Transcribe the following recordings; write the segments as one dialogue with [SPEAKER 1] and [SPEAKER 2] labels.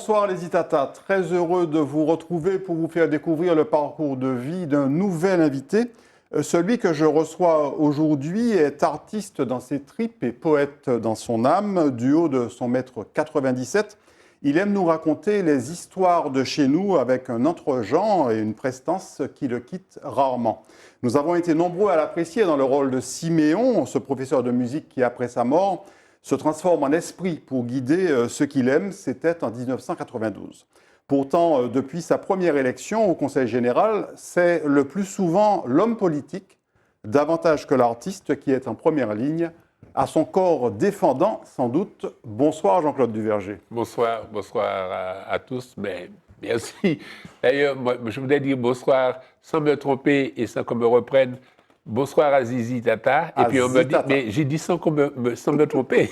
[SPEAKER 1] Bonsoir les Itata, très heureux de vous retrouver pour vous faire découvrir le parcours de vie d'un nouvel invité. Celui que je reçois aujourd'hui est artiste dans ses tripes et poète dans son âme. Du haut de son mètre 97, il aime nous raconter les histoires de chez nous avec un entre-genre et une prestance qui le quitte rarement. Nous avons été nombreux à l'apprécier dans le rôle de Siméon, ce professeur de musique qui, après sa mort, se transforme en esprit pour guider ce qu'il aime. C'était en 1992. Pourtant, depuis sa première élection au Conseil général, c'est le plus souvent l'homme politique, davantage que l'artiste, qui est en première ligne, à son corps défendant, sans doute. Bonsoir Jean-Claude Duverger.
[SPEAKER 2] Bonsoir à tous. Mais merci. D'ailleurs, moi, je voudrais dire bonsoir sans me tromper et sans qu'on me reprenne. Bonsoir à Zizi Tata. Et puis on me dit, mais j'ai dit sans me tromper.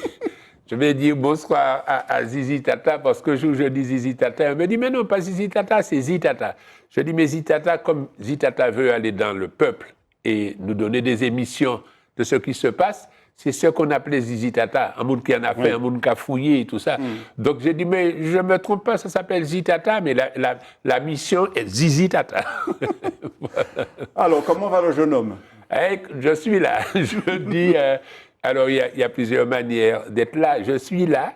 [SPEAKER 2] Je vais dire bonsoir à Zizi Tata parce que je dis Zizi Tata. On me dit, mais non, pas Zizi Tata, c'est Zitata. Je dis, mais Zitata, comme Zitata veut aller dans le peuple et nous donner des émissions de ce qui se passe, c'est ce qu'on appelait Zizi Tata. Un monde qui en a fait, un monde qui a fouillé et tout ça. Donc j'ai dit, mais je ne me trompe pas, ça s'appelle Zitata, mais la mission est Zizi Tata.
[SPEAKER 1] Voilà. Alors, comment va le jeune homme?
[SPEAKER 2] Je suis là. Je dis, alors il y a plusieurs manières d'être là. Je suis là,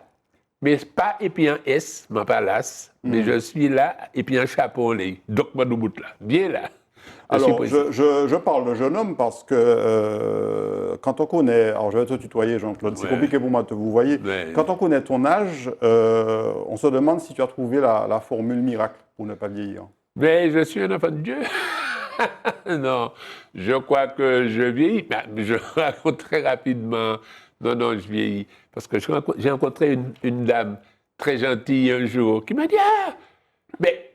[SPEAKER 2] mais pas et puis un S, ma palace, mais je suis là et puis un chapeau, donc ma doubout là, bien là.
[SPEAKER 1] Alors, je parle de jeune homme parce que quand on connaît, alors je vais te tutoyer Jean-Claude, c'est compliqué pour moi de vous voyez, quand on connaît ton âge, on se demande si tu as trouvé la formule miracle pour ne pas vieillir.
[SPEAKER 2] Mais je suis un enfant de Dieu. Non, je crois que je vieillis. Je raconte très rapidement. Non, je vieillis. Parce que j'ai rencontré une dame très gentille un jour qui m'a dit, ah, mais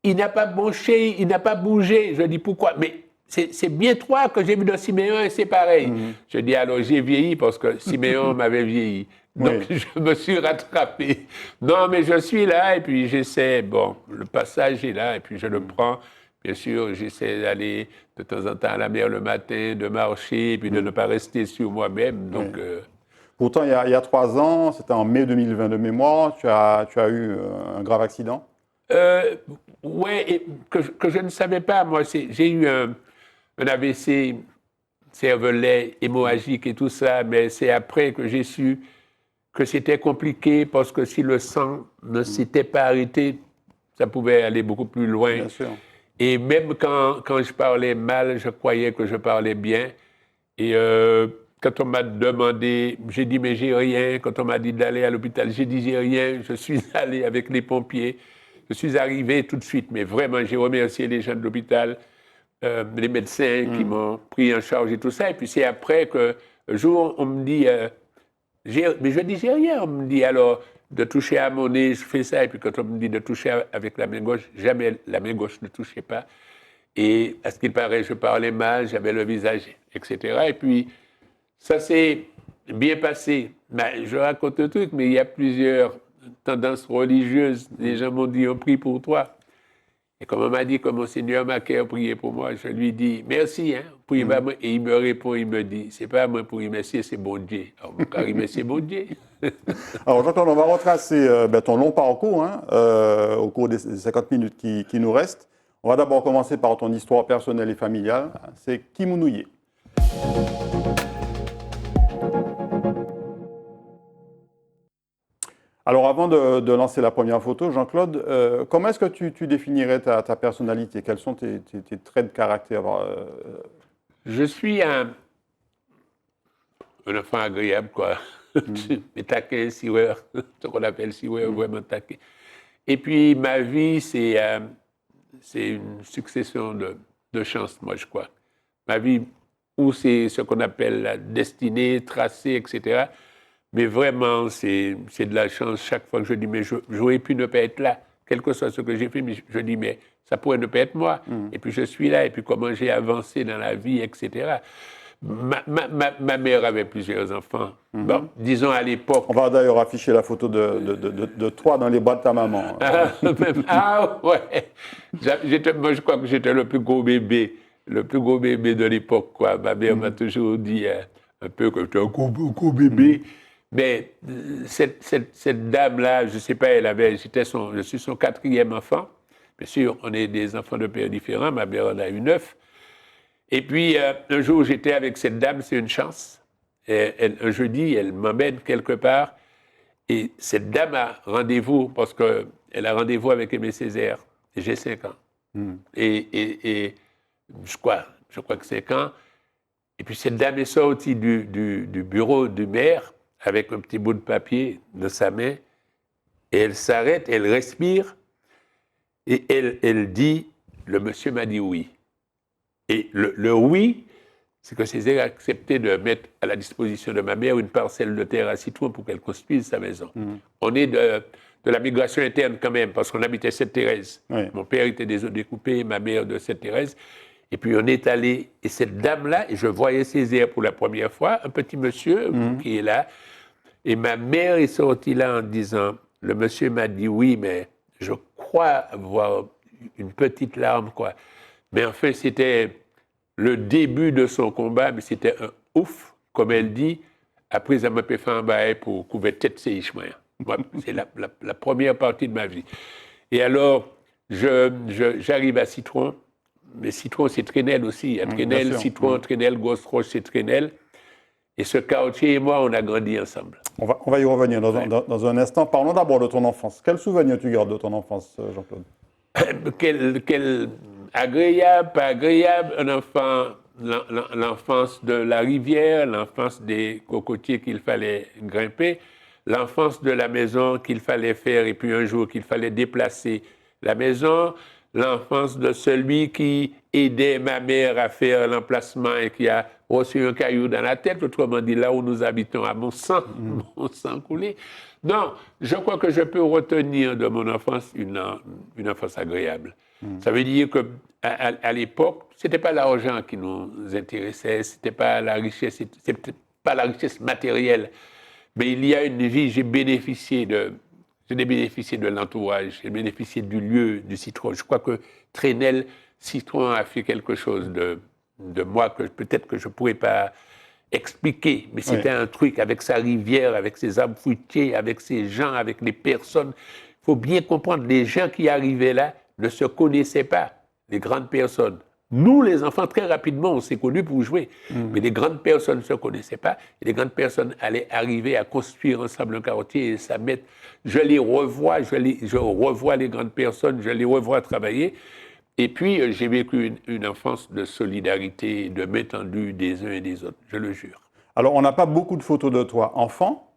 [SPEAKER 2] il n'a pas bougé, il n'a pas bougé. Je dis, pourquoi? Mais c'est bien toi que j'ai vu dans Siméon et c'est pareil. Je dis, alors j'ai vieilli parce que Siméon m'avait vieilli. Donc je me suis rattrapé. Non, mais je suis là et puis j'essaie, bon, le passage est là et puis je le prends. Bien sûr, j'essaie d'aller de temps en temps à la mer le matin, de marcher, et puis de ne pas rester sur moi-même. Donc,
[SPEAKER 1] Pourtant, il y a 3 ans, c'était en mai 2020 de mémoire, tu as eu un grave accident.
[SPEAKER 2] Oui, que je ne savais pas. Moi, j'ai eu un AVC cervelet, hémorragique et tout ça, mais c'est après que j'ai su que c'était compliqué parce que si le sang ne s'était pas arrêté, ça pouvait aller beaucoup plus loin.
[SPEAKER 1] Bien sûr.
[SPEAKER 2] Et même quand je parlais mal, je croyais que je parlais bien. Et quand on m'a demandé, j'ai dit mais j'ai rien. Quand on m'a dit d'aller à l'hôpital, j'ai dit j'ai rien. Je suis allé avec les pompiers. Je suis arrivé tout de suite. Mais vraiment, j'ai remercié les gens de l'hôpital, les médecins qui m'ont pris en charge et tout ça. Et puis c'est après que, un jour, on me dit, mais je dis j'ai rien. On me dit alors, de toucher à mon nez, je fais ça. Et puis quand on me dit de toucher avec la main gauche, jamais la main gauche ne touchait pas. Et à ce qu'il paraît, je parlais mal, j'avais le visage, etc. Et puis, ça s'est bien passé. Ben, je raconte un truc, mais il y a plusieurs tendances religieuses. Les gens m'ont dit, on prie pour toi. Et comme on m'a dit que Monseigneur Macaire priait pour moi, je lui dis, merci, hein, priez pas moi. Et il me répond, il me dit, c'est pas à moi pour y remercier, c'est bon Dieu. Alors, mon cas, remercier bon Dieu.
[SPEAKER 1] Alors, Jean-Claude, on va retracer ton long parcours au cours des 50 minutes qui nous restent. On va d'abord commencer par ton histoire personnelle et familiale. C'est Kimounouye. Alors, avant de lancer la première photo, Jean-Claude, comment est-ce que tu définirais ta personnalité? Quels sont tes traits de caractère?
[SPEAKER 2] Je suis un enfant agréable, quoi. Mais taquin, siweur, ce qu'on appelle siweur, vraiment taquin. Et puis, ma vie, c'est une succession de chances, moi, je crois. Ma vie, où c'est ce qu'on appelle la destinée, tracée, etc. Mais vraiment, c'est de la chance. Chaque fois que je dis, mais j'aurais pu ne pas être là, quel que soit ce que j'ai fait, mais je dis, mais ça pourrait ne pas être moi. Et puis je suis là, et puis comment j'ai avancé dans la vie, etc. Ma mère avait plusieurs enfants. Bon, disons à l'époque.
[SPEAKER 1] On va d'ailleurs afficher la photo de toi dans les bras de ta maman.
[SPEAKER 2] Ah ouais. Moi, je crois que j'étais le plus gros bébé de l'époque, quoi. Ma mère m'a toujours dit un peu que j'étais un gros bébé. Mais cette dame-là, je ne sais pas, je suis son 4e enfant. Bien sûr, on est des enfants de pères différents. Ma mère en a eu 9. Et puis, un jour, j'étais avec cette dame, c'est une chance. Un jeudi, elle m'emmène quelque part. Et cette dame a rendez-vous, parce qu'elle a rendez-vous avec Aimé Césaire. Et j'ai 5 ans. Et je crois que 5 ans. Et puis cette dame est sortie du bureau du maire avec un petit bout de papier dans sa main. Et elle s'arrête, elle respire. Et elle dit, le monsieur m'a dit oui. Et le oui, c'est que Césaire a accepté de mettre à la disposition de ma mère une parcelle de terre à Citron pour qu'elle construise sa maison. On est de la migration interne quand même, parce qu'on habitait Sainte-Thérèse. Oui. Mon père était des eaux découpées, ma mère de Sainte-Thérèse. Et puis on est allé, et cette dame-là, et je voyais Césaire pour la première fois, un petit monsieur qui est là, et ma mère est sortie là en disant, le monsieur m'a dit oui, mais je crois avoir une petite larme, quoi. Mais en fait, c'était le début de son combat, mais c'était un ouf, comme elle dit, après elle m'a fait un bail pour couvrir tête ses chemins. C'est la première partie de ma vie. Et alors, j'arrive à Citron, mais Citron, c'est Trénel aussi. Il y a Trénel, Citron, Trénel, Gosse-Roche, c'est Trénel. Et ce quartier et moi, on a grandi ensemble.
[SPEAKER 1] On va y revenir dans un instant. Parlons d'abord de ton enfance. Quel souvenir tu gardes de ton enfance, Jean-Claude?
[SPEAKER 2] Quel agréable, pas agréable, un enfant, l'enfance de la rivière, l'enfance des cocotiers qu'il fallait grimper, l'enfance de la maison qu'il fallait faire et puis un jour qu'il fallait déplacer la maison, l'enfance de celui qui aidait ma mère à faire l'emplacement et qui a reçu un caillou dans la tête, autrement dit là où nous habitons, à mon sang coulé. Non, je crois que je peux retenir de mon enfance une enfance agréable. Ça veut dire qu'à l'époque, ce n'était pas l'argent qui nous intéressait, ce n'était pas la richesse, c'était pas la richesse matérielle. Mais il y a une vie, j'ai bénéficié de l'entourage, j'ai bénéficié du lieu, du Citron. Je crois que Trénel, Citron a fait quelque chose de moi que peut-être que je ne pourrais pas expliquer, mais c'était un truc avec sa rivière, avec ses arbres fruitiers, avec ses gens, avec les personnes. Il faut bien comprendre, les gens qui arrivaient là ne se connaissaient pas, les grandes personnes. Nous, les enfants, très rapidement, on s'est connus pour jouer. Mais les grandes personnes ne se connaissaient pas. Et les grandes personnes allaient arriver à construire ensemble un quartier et ça met. Je les revois, je revois les grandes personnes, je les revois travailler. Et puis, j'ai vécu une enfance de solidarité, de main tendue des uns et des autres, je le jure.
[SPEAKER 1] Alors, on n'a pas beaucoup de photos de toi enfant,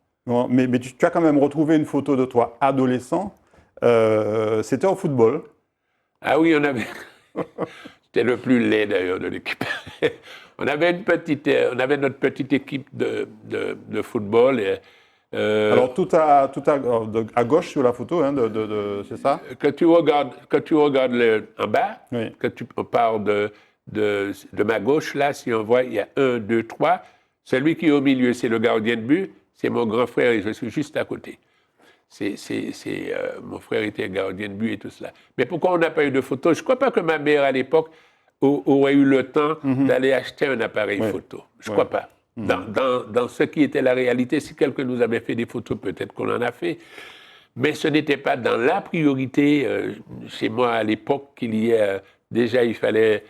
[SPEAKER 1] mais tu as quand même retrouvé une photo de toi adolescent. C'était au football.
[SPEAKER 2] Ah oui, on avait... C'était le plus laid d'ailleurs de l'équipe. On avait notre petite équipe de football.
[SPEAKER 1] Alors tout à gauche sur la photo, hein, c'est ça?
[SPEAKER 2] Quand tu regardes en bas,
[SPEAKER 1] oui.
[SPEAKER 2] On parle de ma gauche, là, si on voit, il y a 1, 2, 3. Celui qui est au milieu, c'est le gardien de but, c'est mon grand frère et je suis juste à côté. Mon frère était gardien de but et tout cela. Mais pourquoi on n'a pas eu de photos? Je ne crois pas que ma mère, à l'époque, aurait eu le temps d'aller acheter un appareil photo. Je ne crois pas. Dans ce qui était la réalité, si quelqu'un nous avait fait des photos, peut-être qu'on en a fait. Mais ce n'était pas dans la priorité. Chez moi, à l'époque, qu'il y ait... déjà, il fallait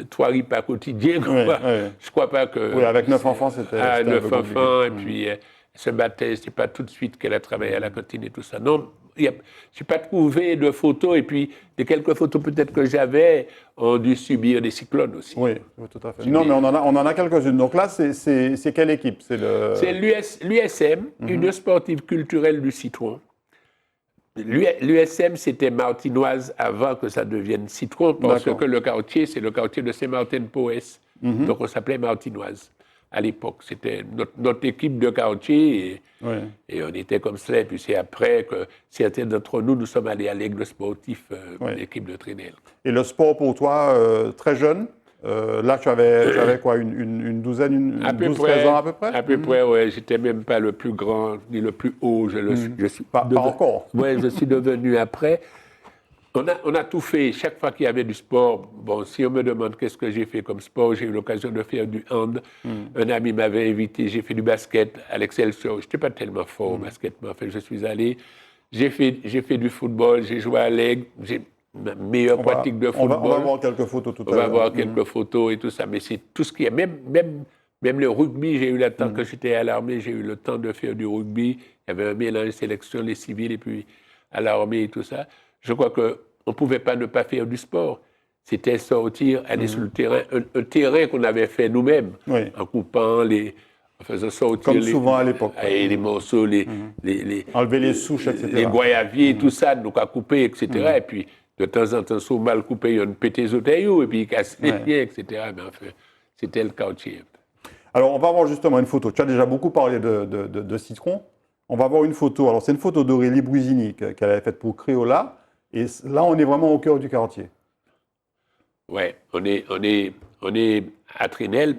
[SPEAKER 2] 3 repas quotidiens. Je ne crois pas que...
[SPEAKER 1] Oui, avec 9 enfants, c'était
[SPEAKER 2] 9 enfants, et puis... se battait, ce n'est pas tout de suite qu'elle a travaillé à la cantine et tout ça. Non, je n'ai pas trouvé de photos, et puis les quelques photos peut-être que j'avais ont dû subir des cyclones aussi.
[SPEAKER 1] Oui, tout à fait. Non, mais on en a quelques-unes. Donc là, c'est quelle équipe?
[SPEAKER 2] C'est l'USM, Union sportive culturelle du Citron. L'USM, c'était Martinoise avant que ça devienne Citron, parce que le quartier, c'est le quartier de Saint-Martin-de-Pauwels. Donc on s'appelait Martinoise. À l'époque, c'était notre équipe de quartier et on était comme ça. Et puis c'est après que certains d'entre nous sommes allés à l'aigle sportif, l'équipe de Trénel.
[SPEAKER 1] Et le sport pour toi, très jeune, là tu avais quoi, une douzaine, 12-13 ans à peu près?
[SPEAKER 2] À peu près, oui. J'étais même pas le plus grand ni le plus haut. Je suis
[SPEAKER 1] pas encore.
[SPEAKER 2] Oui, je suis devenu après. On a tout fait. Chaque fois qu'il y avait du sport, bon, si on me demande qu'est-ce que j'ai fait comme sport, j'ai eu l'occasion de faire du hand. Un ami m'avait invité, j'ai fait du basket à l'Excelsior. Je n'étais pas tellement fort au basket, mais enfin, je suis allé. J'ai fait du football, j'ai joué à l'Aigle, j'ai ma meilleure pratique de football.
[SPEAKER 1] On va voir quelques photos tout à l'heure.
[SPEAKER 2] On va voir quelques photos et tout ça, mais c'est tout ce qu'il y a. Même le rugby, j'ai eu le temps, quand j'étais à l'armée, j'ai eu le temps de faire du rugby. Il y avait un mélange sélection, les civils et puis à l'armée et tout ça. Je crois qu'on ne pouvait pas ne pas faire du sport. C'était sortir, aller sur le terrain, un terrain qu'on avait fait nous-mêmes, en coupant en faisant sortir
[SPEAKER 1] comme souvent à l'époque.
[SPEAKER 2] Les morceaux,
[SPEAKER 1] enlever les souches, etc.
[SPEAKER 2] Les goyaviers, tout ça, donc à couper, etc. Et puis, de temps en temps, sous mal coupé, il y a une pété aux taillots, et puis il casse les pieds, etc. Mais enfin, c'était le quartier.
[SPEAKER 1] Alors, on va voir justement une photo. Tu as déjà beaucoup parlé de citron. On va voir une photo. Alors, c'est une photo d'Aurélie Brusini qu'elle avait faite pour Créola. Et là, on est vraiment au cœur du quartier.
[SPEAKER 2] Ouais, on est à Trénel.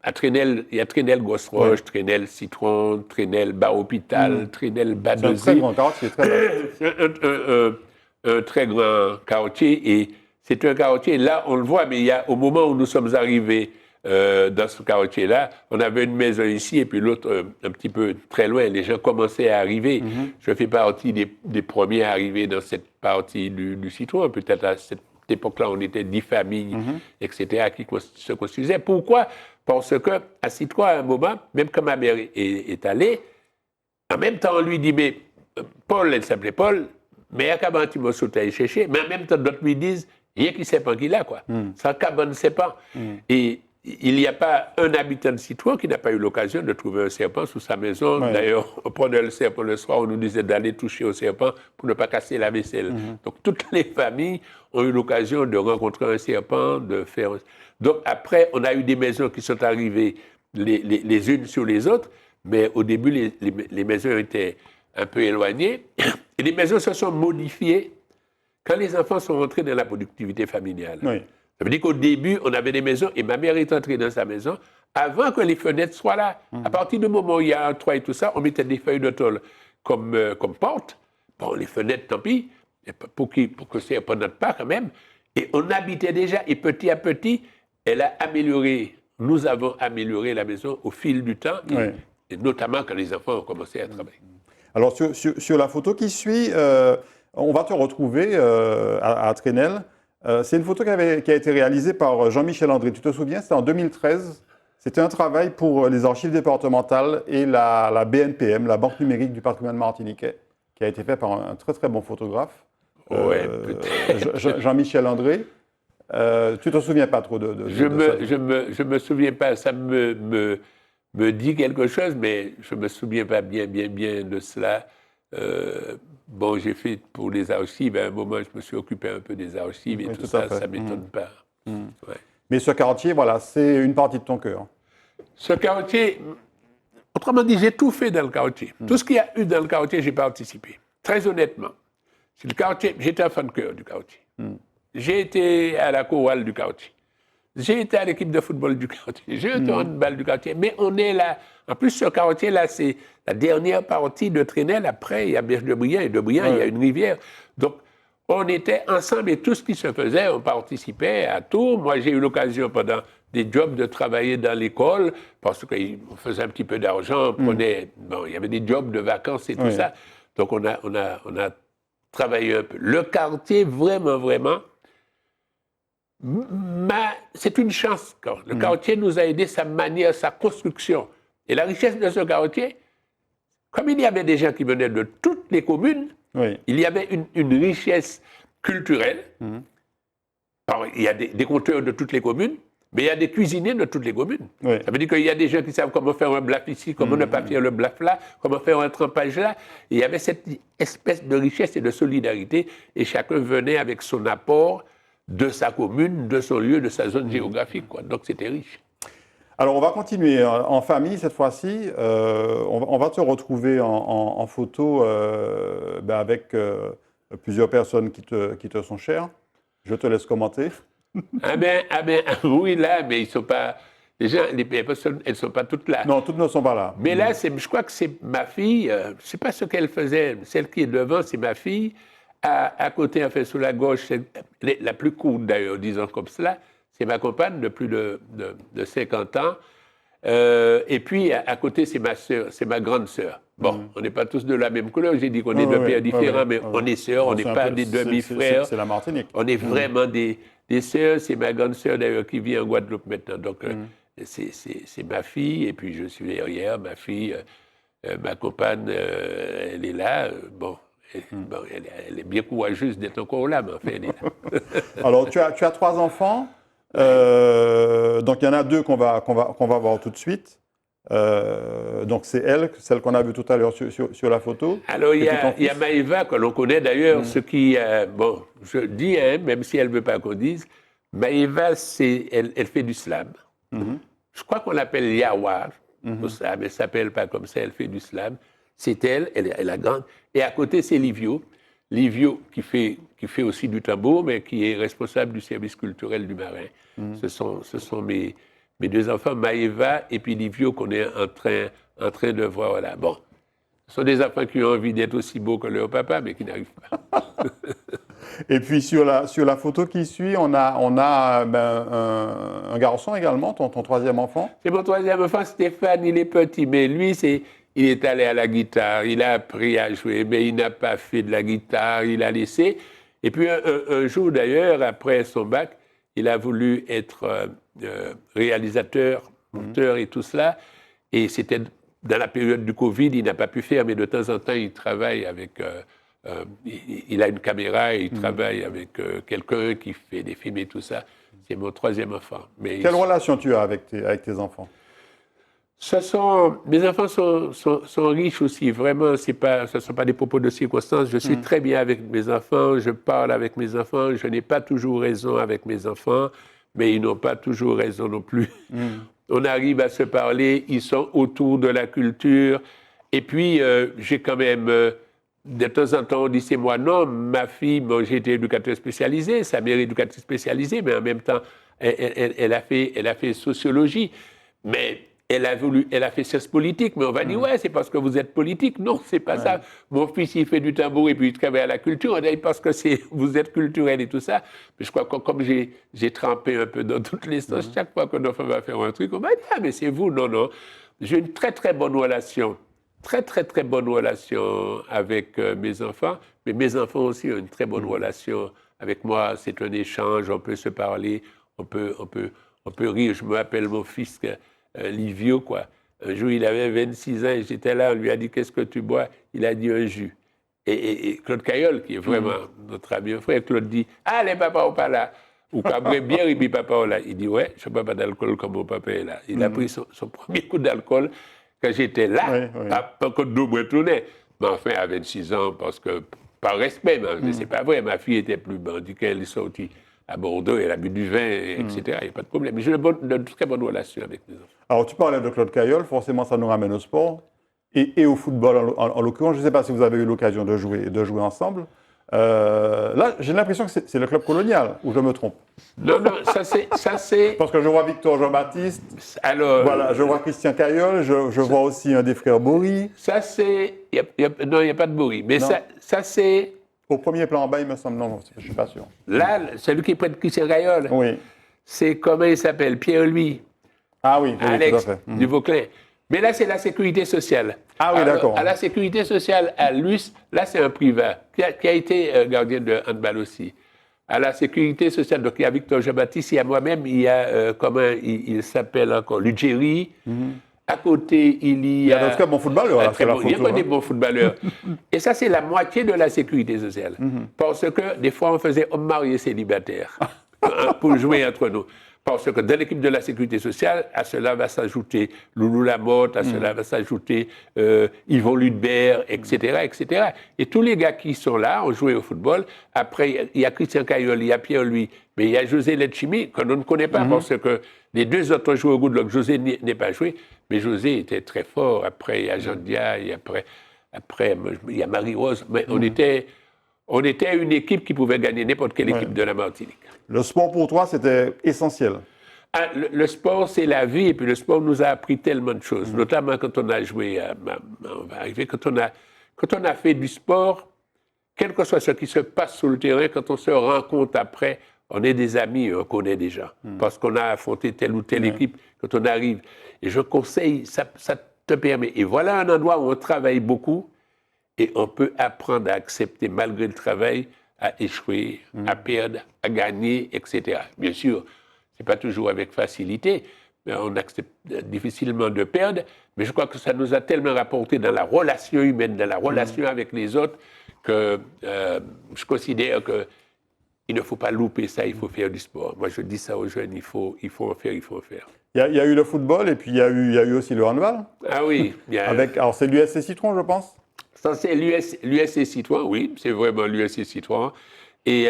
[SPEAKER 2] À Trénel, il y a Trénel Grosse-Roche, Trénel Citron, Trénel Bas-Hôpital, Trénel Bas-Dosy.
[SPEAKER 1] C'est un très grand quartier, très
[SPEAKER 2] C'est un très grand quartier. Et c'est un quartier, là, on le voit, mais au moment où nous sommes arrivés dans ce quartier-là, on avait une maison ici et puis l'autre un petit peu très loin. Les gens commençaient à arriver. Je fais partie des premiers à arriver dans cette partie du Citron. Peut-être à cette époque-là, on était 10 familles, etc., qui se construisaient. Pourquoi? Parce qu'à Citron, à un moment, même quand ma mère est allée, en même temps, on lui dit, mais Paul, elle s'appelait Paul, mais à Cabane, tu m'as sauté à chercher. Mais en même temps, d'autres lui disent, il y a qui ne sait pas qui l'a, quoi. Sans Cabane ne sait pas. Et il n'y a pas un habitant de Citron qui n'a pas eu l'occasion de trouver un serpent sous sa maison. D'ailleurs, on prenait le serpent le soir, on nous disait d'aller toucher au serpent pour ne pas casser la vaisselle. Donc, toutes les familles ont eu l'occasion de rencontrer un serpent, de faire... Donc, après, on a eu des maisons qui sont arrivées les unes sur les autres, mais au début, les maisons étaient un peu éloignées. Et les maisons se sont modifiées quand les enfants sont rentrés dans la productivité familiale. Ça veut dire qu'au début, on avait des maisons et ma mère est entrée dans sa maison avant que les fenêtres soient là. À partir du moment où il y a un toit et tout ça, on mettait des feuilles de tôle comme porte. Bon, les fenêtres, tant pis, pour que c'est pas notre part quand même. Et on habitait déjà. Et petit à petit, nous avons amélioré la maison au fil du temps, et notamment quand les enfants ont commencé à travailler.
[SPEAKER 1] Alors, sur la photo qui suit, on va te retrouver à Trénel. C'est une photo qui a été réalisée par Jean-Michel André. Tu te souviens, c'était en 2013. C'était un travail pour les archives départementales et la BNPM, la Banque numérique du patrimoine martiniquais, qui a été fait par un très très bon photographe. Jean-Michel André. Tu te souviens pas trop de ça?
[SPEAKER 2] Je me souviens pas. Ça me dit quelque chose, mais je me souviens pas bien de cela. Bon, j'ai fait pour les archives, à un moment, je me suis occupé un peu des archives et tout ça, ça ne m'étonne pas.
[SPEAKER 1] Mais ce quartier, voilà, c'est une partie de ton cœur.
[SPEAKER 2] Ce quartier, autrement dit, j'ai tout fait dans le quartier. Tout ce qu'il y a eu dans le quartier, j'ai participé. Très honnêtement. Le quartier, j'étais un fan de cœur du quartier. J'ai été à la chorale du quartier. J'ai été à l'équipe de football du quartier. J'ai été au handball du quartier. Mais on est là. En plus, ce quartier-là, c'est la dernière partie de Trénel. Après, il y a Berge-de-Briand. Et de Briand, il y a une rivière. Donc, on était ensemble et tout ce qui se faisait, on participait à tout. Moi, j'ai eu l'occasion pendant des jobs de travailler dans l'école parce qu'on faisait un petit peu d'argent. Bon, il y avait des jobs de vacances et tout ça. Donc, on a travaillé un peu. Le quartier, vraiment... c'est une chance. Le quartier nous a aidé sa manière, sa construction. Et la richesse de ce quartier, comme il y avait des gens qui venaient de toutes les communes, il y avait une richesse culturelle. Alors, il y a des conteurs de toutes les communes, mais il y a des cuisiniers de toutes les communes. Ça veut dire qu'il y a des gens qui savent comment faire un blaf ici, comment ne pas faire le blaf là, comment faire un trempage là. Et il y avait cette espèce de richesse et de solidarité, et chacun venait avec son apport de sa commune, de son lieu, de sa zone géographique, quoi. Donc c'était riche.
[SPEAKER 1] Alors on va continuer en famille cette fois-ci. On va te retrouver en photo avec plusieurs personnes qui te sont chères. Je te laisse commenter.
[SPEAKER 2] Oui, là, mais ils sont pas... Déjà, les personnes, elles ne sont pas toutes là.
[SPEAKER 1] Non, toutes ne sont pas là.
[SPEAKER 2] Mais là, je crois que c'est ma fille, je ne sais pas ce qu'elle faisait, celle qui est devant, c'est ma fille, à côté, enfin, sous la gauche, c'est la plus courte d'ailleurs, disons comme cela, c'est ma compagne de plus de 50 ans. Et puis, à côté, c'est ma sœur, c'est ma grande sœur. Bon, on n'est pas tous de la même couleur. J'ai dit qu'on est de pères différents, mais on est sœurs, on n'est pas des demi-frères.
[SPEAKER 1] C'est la Martinique.
[SPEAKER 2] On est vraiment des sœurs. C'est ma grande sœur, d'ailleurs, qui vit en Guadeloupe maintenant. Donc, c'est ma fille, et puis je suis derrière, ma fille, ma compagne, elle est là. Bon, elle est bien courageuse d'être encore là, mais enfin, elle est là.
[SPEAKER 1] Alors, tu as 3 enfants. Donc, il y en a 2 qu'on va voir tout de suite. Donc, c'est celle qu'on a vue tout à l'heure sur la photo.
[SPEAKER 2] Alors, il y a Maëva, que l'on connaît d'ailleurs, ce qui, bon, je dis, hein, même si elle ne veut pas qu'on dise, Maëva, elle fait du slam. Je crois qu'on l'appelle Yawar, pour ça, mais elle ne s'appelle pas comme ça, elle fait du slam. C'est elle est la grande. Et à côté, c'est Livio. Livio qui fait aussi du tambour, mais qui est responsable du service culturel du Marin. Ce sont mes 2 enfants, Maëva et puis Livio, qu'on est en train de voir là. Bon, ce sont des enfants qui ont envie d'être aussi beaux que leur papa, mais qui n'arrivent pas.
[SPEAKER 1] Et puis sur la photo qui suit, on a un garçon également, ton 3e enfant.
[SPEAKER 2] C'est mon 3e enfant, Stéphane, il est petit, mais lui, il est allé à la guitare, il a appris à jouer, mais il n'a pas fait de la guitare, il a laissé. Et puis un jour d'ailleurs, après son bac, il a voulu être réalisateur, monteur et tout cela. Et c'était dans la période du Covid, il n'a pas pu faire, mais de temps en temps, il travaille avec... il a une caméra et il travaille avec quelqu'un qui fait des films et tout ça. C'est mon 3e enfant. Mais
[SPEAKER 1] quelle relation tu as avec tes enfants?
[SPEAKER 2] Mes enfants sont riches aussi, vraiment, ce ne sont pas des propos de circonstance. Je suis très bien avec mes enfants, je parle avec mes enfants, je n'ai pas toujours raison avec mes enfants, mais ils n'ont pas toujours raison non plus. On arrive à se parler, ils sont autour de la culture, et puis j'ai quand même, de temps en temps, on dit c'est moi, non, ma fille, bon, j'ai été éducateur spécialisé, sa mère est éducatrice spécialisée, mais en même temps, elle a fait sociologie, mais... Elle a fait sciences politiques, mais on va dire, ouais, c'est parce que vous êtes politique. Non, c'est pas ça. Mon fils, il fait du tambour et puis il travaille à la culture. On dit parce que vous êtes culturel et tout ça. Mais je crois que comme j'ai trempé un peu dans toutes les sens, chaque fois que notre femme va faire un truc, on va dire, ah, mais c'est vous. Non, non. J'ai une très, très bonne relation. Très, très, très bonne relation avec mes enfants. Mais mes enfants aussi ont une très bonne relation avec moi. C'est un échange, on peut se parler, on peut rire. Je me rappelle mon fils... Livio, quoi. Un jour, il avait 26 ans et j'étais là, on lui a dit « Qu'est-ce que tu bois ?» Il a dit « Un jus ». Et Claude Caillol, qui est vraiment notre ami frère, Claude dit « Ah, les papas sont pas là !» Ou quand bière, et puis papa est là. Il dit « Ouais, je ne bois pas d'alcool comme mon papa est là. » Il a pris son premier coup d'alcool quand j'étais là, pas que nous retourner. Mais enfin, à 26 ans, parce que, par respect, mais c'est pas vrai, ma fille était plus bandit qu'elle est sortie à Bordeaux, elle a bu du vin, etc. Il n'y a pas de problème. J'ai de très bonnes relations avec mes enfants.
[SPEAKER 1] Alors, tu parlais de Claude Caillol, forcément, ça nous ramène au sport et au football en l'occurrence. Je ne sais pas si vous avez eu l'occasion de jouer ensemble. Là, j'ai l'impression que c'est le club colonial, ou je me trompe?
[SPEAKER 2] Non, non, ça c'est...
[SPEAKER 1] Parce que je vois Victor Jean-Baptiste,
[SPEAKER 2] alors,
[SPEAKER 1] voilà, je vois Christian Caillol, je vois aussi un des frères Bory.
[SPEAKER 2] Ça c'est... Non, il n'y a pas de Bory, mais ça c'est...
[SPEAKER 1] Au premier plan en bas, il me semble, non, je ne suis pas sûr.
[SPEAKER 2] Là, celui qui est près de Christian Caillol,
[SPEAKER 1] oui.
[SPEAKER 2] C'est, comment il s'appelle, Pierre-Louis.
[SPEAKER 1] Ah oui,
[SPEAKER 2] Alex,
[SPEAKER 1] tout à fait.
[SPEAKER 2] du Vauclin. Mais là, c'est la sécurité sociale.
[SPEAKER 1] Ah oui, d'accord.
[SPEAKER 2] À la sécurité sociale, à Luce, là, c'est un privé qui a été gardien de handball aussi. À la sécurité sociale, donc il y a Victor Jean-Baptiste, il y a moi-même, il y a, comment il s'appelle encore, Lugeri. À côté, il y a...
[SPEAKER 1] en tout cas bon footballeur. Là,
[SPEAKER 2] il y a pas des bons footballeurs. Et ça, c'est la moitié de la sécurité sociale. Parce que des fois, on faisait hommes mariés célibataires pour jouer entre nous. Parce que dans l'équipe de la sécurité sociale, à cela va s'ajouter Loulou Lamotte, à cela va s'ajouter Yvon Ludbert, etc., etc. Et tous les gars qui sont là ont joué au football. Après, il y a Christian Caillol, il y a Pierre-Louis, mais il y a José Letchimi, qu'on ne connaît pas parce que les 2 autres ont joué au Goodluck. José n'est pas joué, mais José était très fort. Après, il y a Jean Dia, et après, il y a Marie-Rose. Mais on était une équipe qui pouvait gagner n'importe quelle équipe de la Martinique.
[SPEAKER 1] Le sport pour toi, c'était essentiel.
[SPEAKER 2] Ah, le sport, c'est la vie, et puis le sport nous a appris tellement de choses, notamment quand on a joué, on va arriver, quand on a fait du sport, quel que soit ce qui se passe sur le terrain, quand on se rencontre après, on est des amis, on connaît déjà, parce qu'on a affronté telle ou telle équipe quand on arrive. Et je conseille, ça te permet. Et voilà un endroit où on travaille beaucoup et on peut apprendre à accepter, malgré le travail, à échouer, à perdre, à gagner, etc. Bien sûr, ce n'est pas toujours avec facilité, mais on accepte difficilement de perdre, mais je crois que ça nous a tellement rapporté dans la relation humaine, dans la relation avec les autres, que je considère qu'il ne faut pas louper ça, il faut faire du sport. Moi, je dis ça aux jeunes, il faut en faire, il faut en faire.
[SPEAKER 1] Il y a eu le football et puis il y a eu aussi le handball.
[SPEAKER 2] Ah oui.
[SPEAKER 1] Alors, c'est l'USC Citron, je pense.
[SPEAKER 2] Ça, c'est l'USC Citron, oui, c'est vraiment l'USC Citron. Et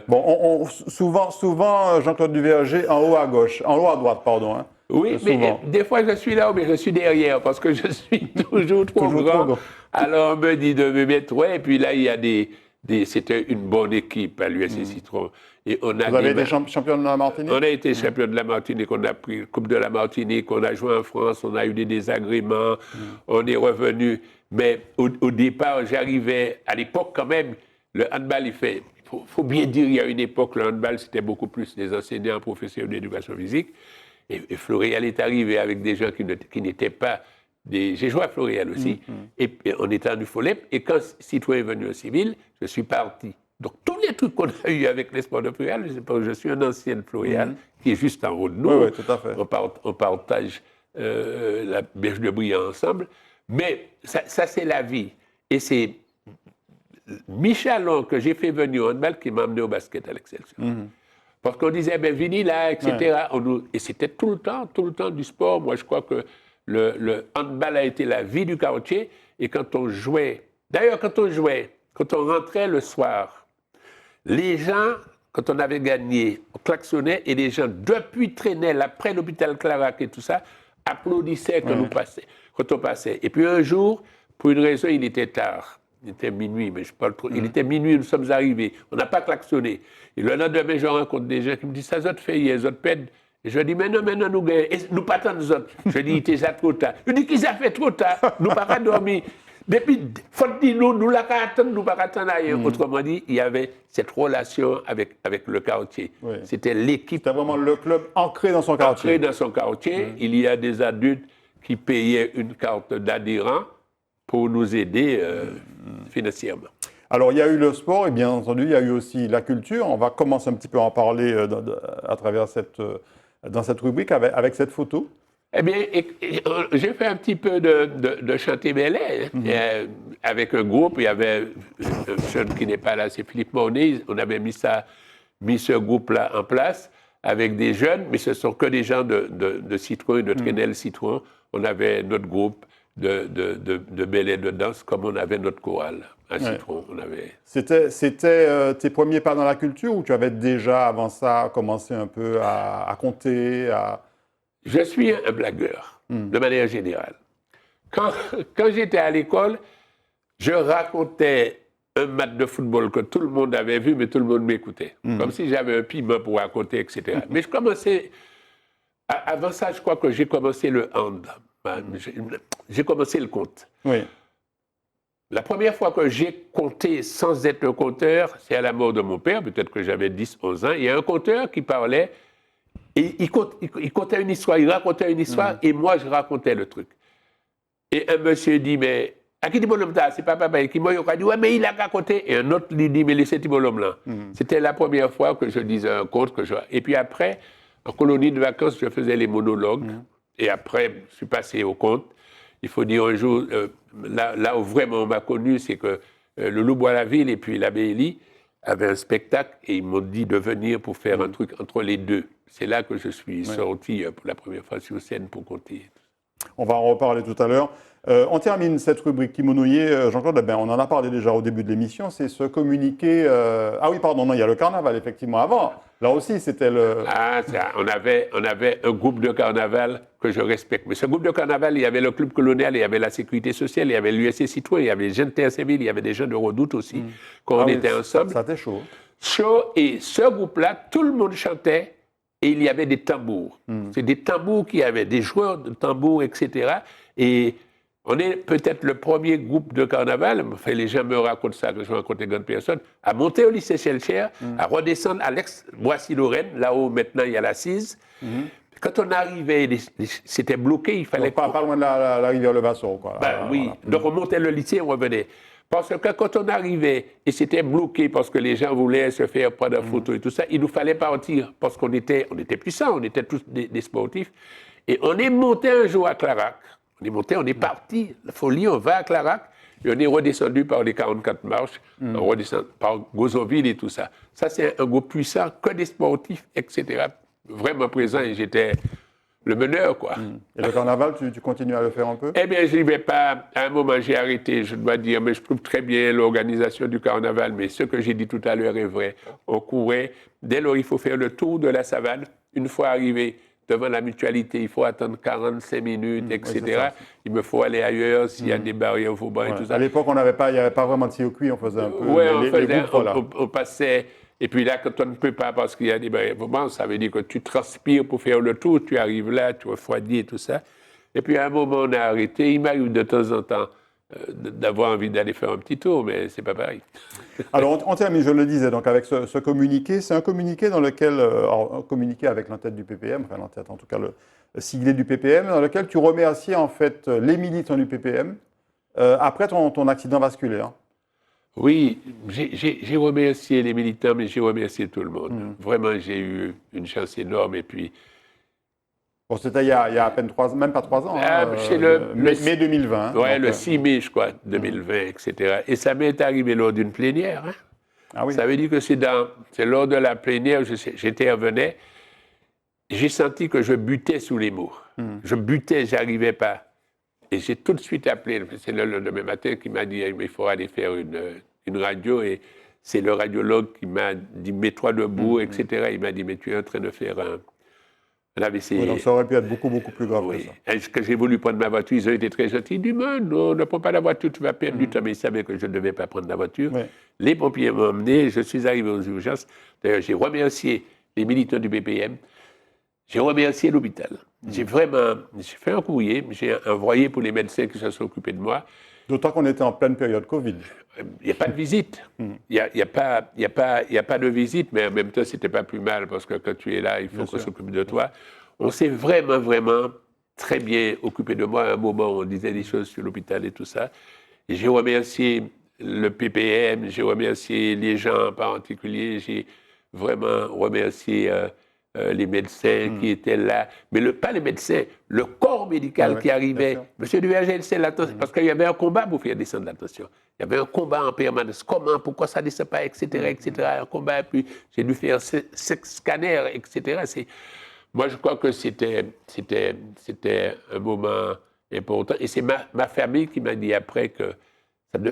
[SPEAKER 1] Bon, souvent, Jean-Claude Duverger en haut à gauche, en haut à droite, pardon. Hein,
[SPEAKER 2] oui, mais des fois je suis là, mais je suis derrière parce que je suis toujours trop grand. Alors on me dit de me mettre, ouais, et puis là il y a c'était une bonne équipe à l'USC Citron. Et on a
[SPEAKER 1] Vous avez été champion de la Martinique?
[SPEAKER 2] On a été champion de la Martinique, on a pris la Coupe de la Martinique, on a joué en France, on a eu des désagréments, on est revenu. Mais au départ, j'arrivais, à l'époque quand même, le handball, il faut bien dire, il y a une époque, le handball, c'était beaucoup plus des enseignants, professeurs d'éducation physique. Et Floréal est arrivé avec des gens qui n'étaient pas des... J'ai joué à Floréal aussi, et on était en UFOLEP, et quand Citron est venu au civil, je suis parti. Donc tous les trucs qu'on a eu avec les sports de Floréal, je suis un ancien de Floréal, qui est juste en haut de nous.
[SPEAKER 1] Oui, tout à fait.
[SPEAKER 2] On partage la berge de Briand ensemble, mais ça c'est la vie. Et c'est Michalon que j'ai fait venir au handball qui m'a amené au basket à l'Excelsior. Parce qu'on disait, ben Vini là, etc. Et c'était tout le temps du sport. Moi, je crois que le handball a été la vie du quartier. Et quand on jouait, quand on rentrait le soir, les gens, quand on avait gagné, on klaxonnait et les gens, depuis Trenel, après l'hôpital Clarac et tout ça, applaudissaient quand on passait. Et puis un jour, pour une raison, il était tard. Il était minuit, mais je parle trop. Il était minuit, nous sommes arrivés. On n'a pas klaxonné. Et le lendemain, je rencontre des gens qui me disent, ça, ça te fait hier, ça te pède. Et je dis, mais non, nous gagnons. Et nous pas tant nous autres. Je dis, il était déjà trop tard. Je dis, qu'ils a fait trop tard. Nous pas dormir. Depuis, faut dire, nous la attendre, nous pas attendre ailleurs. Autrement dit, il y avait cette relation avec le quartier. Oui. C'était l'équipe.
[SPEAKER 1] C'était vraiment le club ancré dans son quartier.
[SPEAKER 2] Ancré dans son quartier. Il y a des adultes qui payaient une carte d'adhérent pour nous aider financièrement.
[SPEAKER 1] Alors, il y a eu le sport et bien entendu, il y a eu aussi la culture. On va commencer un petit peu à en parler à travers dans cette rubrique avec cette photo.
[SPEAKER 2] Eh bien, j'ai fait un petit peu de chanter belay avec un groupe. Il y avait un jeune qui n'est pas là, c'est Philippe Monet. On avait mis ce groupe-là en place avec des jeunes, mais ce ne sont que des gens de Citron et de Trenel Citron. On avait notre groupe de belay de danse comme on avait notre chorale à Citron.
[SPEAKER 1] C'était tes premiers pas dans la culture ou tu avais déjà avant ça commencé un peu à compter
[SPEAKER 2] Je suis un blagueur, de manière générale. Quand j'étais à l'école, je racontais un match de football que tout le monde avait vu, mais tout le monde m'écoutait. Comme si j'avais un piment pour raconter, etc. Mais je commençais... Avant ça, je crois que j'ai commencé le hand. J'ai commencé le compte.
[SPEAKER 1] Oui.
[SPEAKER 2] La première fois que j'ai compté sans être un compteur, c'est à la mort de mon père, peut-être que j'avais 10, 11 ans. Il y a un compteur qui parlait, et il comptait une histoire, il racontait une histoire, et moi, je racontais le truc. Et un monsieur dit, mais, à qui dit mon homme là? C'est pas papa qui m'a dit, ouais, mais il a raconté. Et un autre lui dit, mais laissez mon homme là. C'était la première fois que je disais un conte. Et puis après, en colonie de vacances, je faisais les monologues. Et après, je suis passé au conte. Il faut dire un jour, là où vraiment on m'a connu, c'est que le Loup-Bois-la-Ville et puis l'abbé Élie avaient un spectacle et ils m'ont dit de venir pour faire un truc entre les deux. C'est là que je suis sorti pour la première fois sur scène pour compter.
[SPEAKER 1] On va en reparler tout à l'heure. On termine cette rubrique kimonoyer. Jean-Claude, on en a parlé déjà au début de l'émission, c'est ce communiqué... Ah oui, pardon, non, il y a le carnaval, effectivement, avant. Là aussi, c'était le...
[SPEAKER 2] Ah, ça, on avait un groupe de carnaval que je respecte. Mais ce groupe de carnaval, il y avait le Club colonial, il y avait la Sécurité sociale, il y avait l'USC Citron, il y avait les jeunes Terre Séville, il y avait des jeunes de Redoute aussi, quand on était ensemble.
[SPEAKER 1] Ça était chaud.
[SPEAKER 2] Chaud, et ce groupe-là, tout le monde chantait, et il y avait des tambours. C'est des tambours qu'il y avait, des joueurs de tambours, etc. Et On est peut-être le premier groupe de carnaval, enfin, les gens me racontent ça, que je rencontre des grandes personnes, à monter au lycée Schellcher, à redescendre à l'ex-Boissy-Lorraine, là où maintenant il y a l'assise. Quand on arrivait, c'était bloqué, il fallait...
[SPEAKER 1] Donc, pas loin de la rivière Levasseur, quoi.
[SPEAKER 2] Oui, voilà. Donc on montait le lycée et on revenait. Parce que quand on arrivait, et c'était bloqué parce que les gens voulaient se faire prendre des photos et tout ça, il nous fallait partir parce qu'on était puissants, on était tous des sportifs. Et on est monté un jour à Clarac. On est parti, la folie, on va à Clarac, et on est redescendu par les 44 marches, on redescend par Gozonville et tout ça. Ça, c'est un groupe puissant, que des sportifs, etc. Vraiment présent, et j'étais le meneur, quoi.
[SPEAKER 1] Et le carnaval, tu continues à le faire un peu?
[SPEAKER 2] Eh bien, je n'y vais pas. À un moment, j'ai arrêté, je dois dire, mais je trouve très bien l'organisation du carnaval. Mais ce que j'ai dit tout à l'heure est vrai. On courait. Dès lors, il faut faire le tour de la savane. Une fois arrivé devant la mutualité, il faut attendre 45 minutes, etc.
[SPEAKER 1] Oui,
[SPEAKER 2] il me faut aller ailleurs s'il y a des barrières au faubourg et tout ça.
[SPEAKER 1] À l'époque, il n'y avait pas vraiment de circuit, on faisait un peu
[SPEAKER 2] les
[SPEAKER 1] groupes, voilà.
[SPEAKER 2] on passait. Et puis là, quand on ne peut pas parce qu'il y a des barrières, ça veut dire que tu transpires pour faire le tour, tu arrives là, tu refroidis et tout ça. Et puis à un moment, on a arrêté. Il m'arrive de temps en temps d'avoir envie d'aller faire un petit tour, mais c'est pas pareil.
[SPEAKER 1] Alors, on termine, je le disais, donc avec ce communiqué. C'est un communiqué dans lequel, un communiqué avec l'entête du PPM, enfin l'entête, en tout cas le siglé du PPM, dans lequel tu remercies en fait les militants du PPM après ton accident vasculaire.
[SPEAKER 2] Oui, j'ai remercié les militants, mais j'ai remercié tout le monde. Vraiment, j'ai eu une chance énorme. Et puis,
[SPEAKER 1] bon, c'était il y a à peine même pas 3 ans,
[SPEAKER 2] c'est
[SPEAKER 1] mai 2020.
[SPEAKER 2] Oui, le 6 mai, je crois, 2020, etc. Et ça m'est arrivé lors d'une plénière. Hein.
[SPEAKER 1] Ah oui.
[SPEAKER 2] Ça veut dire que c'est lors de la plénière, j'intervenais, j'ai senti que je butais sous les mots. Je butais, j'arrivais pas. Et j'ai tout de suite appelé, c'est le lendemain matin qui m'a dit il faut aller faire une radio. Et c'est le radiologue qui m'a dit mets-toi debout, etc. Il m'a dit mais tu es en train de faire un AVC.
[SPEAKER 1] Oui, donc ça aurait pu être beaucoup plus grave que ça.
[SPEAKER 2] Est-ce que j'ai voulu prendre ma voiture? Ils ont été très gentils. Ils disent non, ne prends pas la voiture, tu vas perdre du temps. Mais ils savaient que je ne devais pas prendre la voiture. Oui. Les pompiers m'ont emmené, je suis arrivé aux urgences. D'ailleurs, j'ai remercié les militants du BPM. J'ai remercié l'hôpital. J'ai fait un courrier, j'ai envoyé pour les médecins qui se sont occupés de moi.
[SPEAKER 1] D'autant qu'on était en pleine période Covid.
[SPEAKER 2] Il n'y a pas de visite. Il n'y a pas de visite, mais en même temps, ce n'était pas plus mal parce que quand tu es là, il faut qu'on s'occupe de toi. On s'est vraiment très bien occupé de moi à un moment où on disait des choses sur l'hôpital et tout ça. Et j'ai remercié le PPM, j'ai remercié les gens en particulier, j'ai vraiment remercié les médecins qui étaient là, mais pas les médecins, le corps médical qui arrivait. Monsieur Duverger, c'est l'attention, parce qu'il y avait un combat pour faire descendre la tension. Il y avait un combat en permanence. Comment, pourquoi ça ne descend pas, etc. Un combat, puis j'ai dû faire 5 scanners, etc. Moi, je crois que c'était un moment important. Et c'est ma famille qui m'a dit après que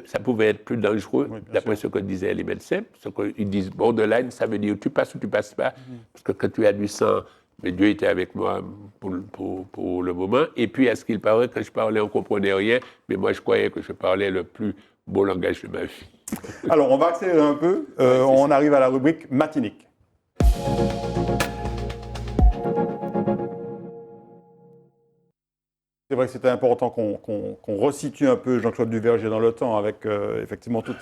[SPEAKER 2] ça pouvait être plus dangereux, d'après ce que disaient les médecins. Ce qu'ils disent borderline, ça veut dire tu passes ou tu passes pas. Parce que quand tu as du sang, mais Dieu était avec moi pour le moment. Et puis, à ce qu'il paraît, quand je parlais, on ne comprenait rien. Mais moi, je croyais que je parlais le plus beau langage de ma vie.
[SPEAKER 1] Alors, on va accélérer un peu. On arrive à la rubrique Matinique. C'est vrai que c'était important qu'on resitue un peu Jean-Claude Duverger dans le temps avec effectivement toutes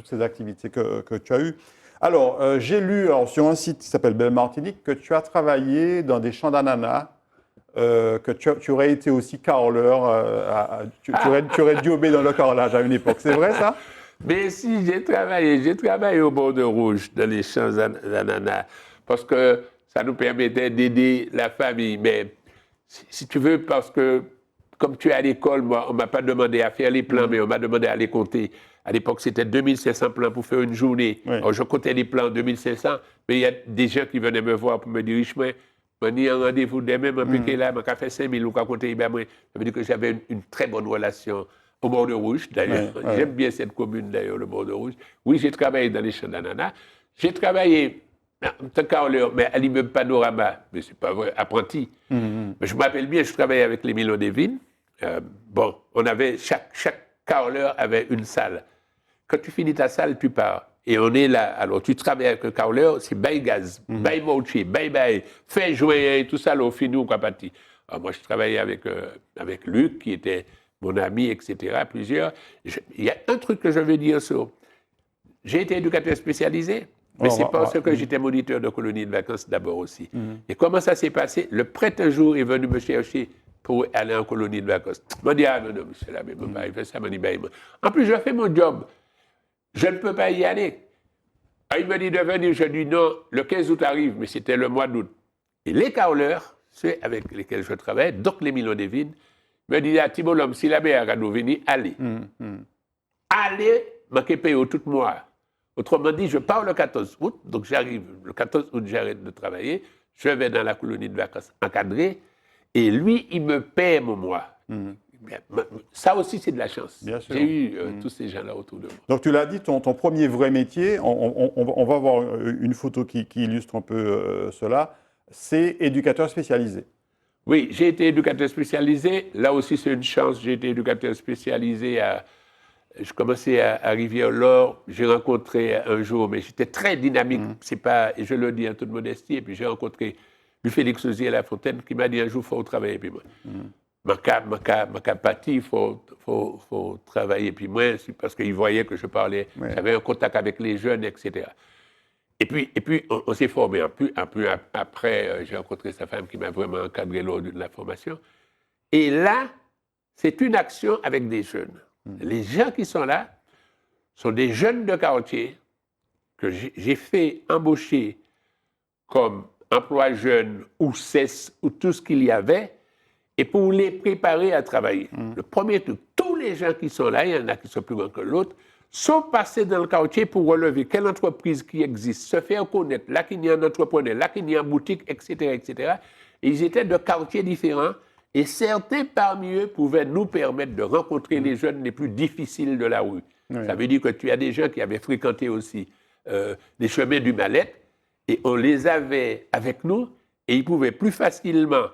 [SPEAKER 1] ces activités que tu as eues. Alors, j'ai lu sur un site qui s'appelle Belle Martinique que tu as travaillé dans des champs d'ananas, que tu aurais été aussi caroleur, tu aurais diobé dans le carrelage à une époque. C'est vrai ça?
[SPEAKER 2] Mais si, j'ai travaillé au bord de Rouge, dans les champs d'ananas, parce que ça nous permettait d'aider la famille. Mais si tu veux, parce que comme tu es à l'école, moi, on ne m'a pas demandé à faire les plans, mais on m'a demandé à les compter. À l'époque, c'était 2500 plans pour faire une journée. Oui. Alors, je comptais les plans 2500, mais il y a des gens qui venaient me voir pour me dire, Richemont, on y a un rendez-vous demain, je piqué là, je fait 5000 ou je compter, ça veut dire que j'avais une très bonne relation au bord de Rouge, d'ailleurs. Oui. J'aime bien cette commune, d'ailleurs, le bord de Rouge. Oui, j'ai travaillé dans les champs d'ananas. J'ai travaillé en tant qu'enrôleur, mais à l'immeuble Panorama, mais c'est pas vrai, apprenti. Mais je me rappelle bien, je travaillais avec les Milons des Vignes. Bon, on avait, chaque caroleur avait une salle. Quand tu finis ta salle, tu pars. Et on est là. Alors, tu travailles avec le caroleur, c'est bail gaz, bail mochi, bail, fait jouer, tout ça, là, au fini, ou quoi parti. Alors, moi, je travaillais avec Luc, qui était mon ami, etc., plusieurs. Il y a un truc que je veux dire sur... J'ai été éducateur spécialisé, mais c'est parce que j'étais moniteur de colonie de vacances d'abord aussi. Et comment ça s'est passé? Le prêtre un jour est venu me chercher pour aller en colonie de vacances. Il m'a dit, ah non, monsieur l'abbé, il m'a fait ça, il m'a dit, ben, en plus, je fais mon job. Je ne peux pas y aller. Il me dit de venir, je dis non, le 15 août arrive, mais c'était le mois d'août. Et les caroleurs, ceux avec lesquels je travaille, donc les Milons des Vignes, me disent à Thibault Lhomme, si l'abbé a venir, allez. Allez, manquez payer tout mois. Autrement dit, je pars le 14 août, donc j'arrive, le 14 août, j'arrête de travailler, je vais dans la colonie de vacances encadrée, et lui, il me paie mon mois. Ça aussi, c'est de la chance. J'ai eu tous ces gens-là autour de moi.
[SPEAKER 1] Donc, tu l'as dit, ton premier vrai métier, on va voir une photo qui illustre un peu cela, c'est éducateur spécialisé.
[SPEAKER 2] Oui, j'ai été éducateur spécialisé. Là aussi, c'est une chance. J'ai été éducateur spécialisé à... Je commençais à Rivière-Laure. J'ai rencontré un jour, mais j'étais très dynamique. C'est pas, et je le dis en toute modestie. Et puis, j'ai rencontré Félix Osier Lafontaine qui m'a dit un jour, il faut travailler. Puis moi, ma partie, il faut travailler. Puis moi, c'est parce qu'il voyait que je parlais, j'avais un contact avec les jeunes, etc. Et puis on s'est formé. Un peu après, j'ai rencontré sa femme qui m'a vraiment encadré lors de la formation. Et là, c'est une action avec des jeunes. Les gens qui sont là sont des jeunes de quartier que j'ai fait embaucher comme emploi jeune ou CES ou tout ce qu'il y avait, et pour les préparer à travailler. Le premier truc, tous les gens qui sont là, il y en a qui sont plus grands que l'autre, sont passés dans le quartier pour relever quelle entreprise qui existe, se faire connaître, là qu'il y a un entrepreneur, là qu'il y a une boutique, etc., etc. Et ils étaient de quartiers différents, et certains parmi eux pouvaient nous permettre de rencontrer les jeunes les plus difficiles de la rue. Ça veut dire que tu as des gens qui avaient fréquenté aussi les chemins du Mallette, et on les avait avec nous, et ils pouvaient plus facilement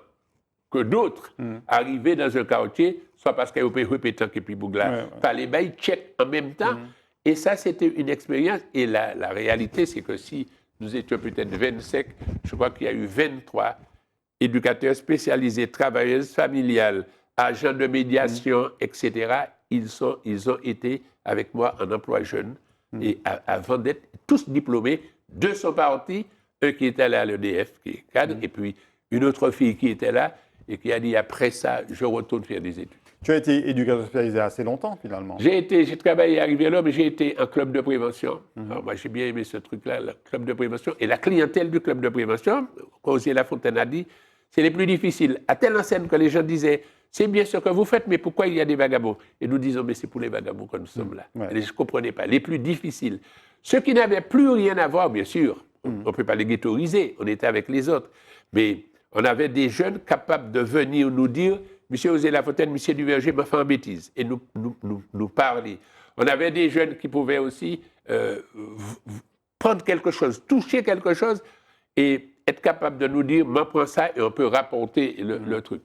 [SPEAKER 2] que d'autres arriver dans un quartier, soit parce qu'ils étaient répétants et puis bougla, fallait bien check en même temps. Et ça, c'était une expérience. Et la réalité, c'est que si nous étions peut-être 25, je crois qu'il y a eu 23 éducateurs spécialisés, travailleuses familiales, agents de médiation, etc. Ils ont été avec moi en emploi jeune. Et avant d'être tous diplômés, deux sont partis, un qui était allé à l'EDF, qui est cadre, et puis une autre fille qui était là, et qui a dit, après ça, je retourne faire des études.
[SPEAKER 1] Tu as été éducateur spécialisé assez longtemps, finalement.
[SPEAKER 2] J'ai travaillé à Rivière-Laure, mais j'ai été en club de prévention. Alors, moi, j'ai bien aimé ce truc-là, le club de prévention. Et la clientèle du club de prévention, Osier Lafontaine a dit, c'est les plus difficiles. À telle enseigne que les gens disaient, c'est bien ce que vous faites, mais pourquoi il y a des vagabonds? Et nous disons, mais c'est pour les vagabonds que nous sommes là. Et je ne comprenais pas. Les plus difficiles. Ceux qui n'avaient plus rien à voir, bien sûr, on ne peut pas les ghettoiser, on était avec les autres. Mais on avait des jeunes capables de venir nous dire, Monsieur Osier Lafontaine, Monsieur Duverger m'a fait une bêtise, et nous parler. On avait des jeunes qui pouvaient aussi prendre quelque chose, toucher quelque chose, et être capable de nous dire, m'en prends ça, et on peut rapporter le truc.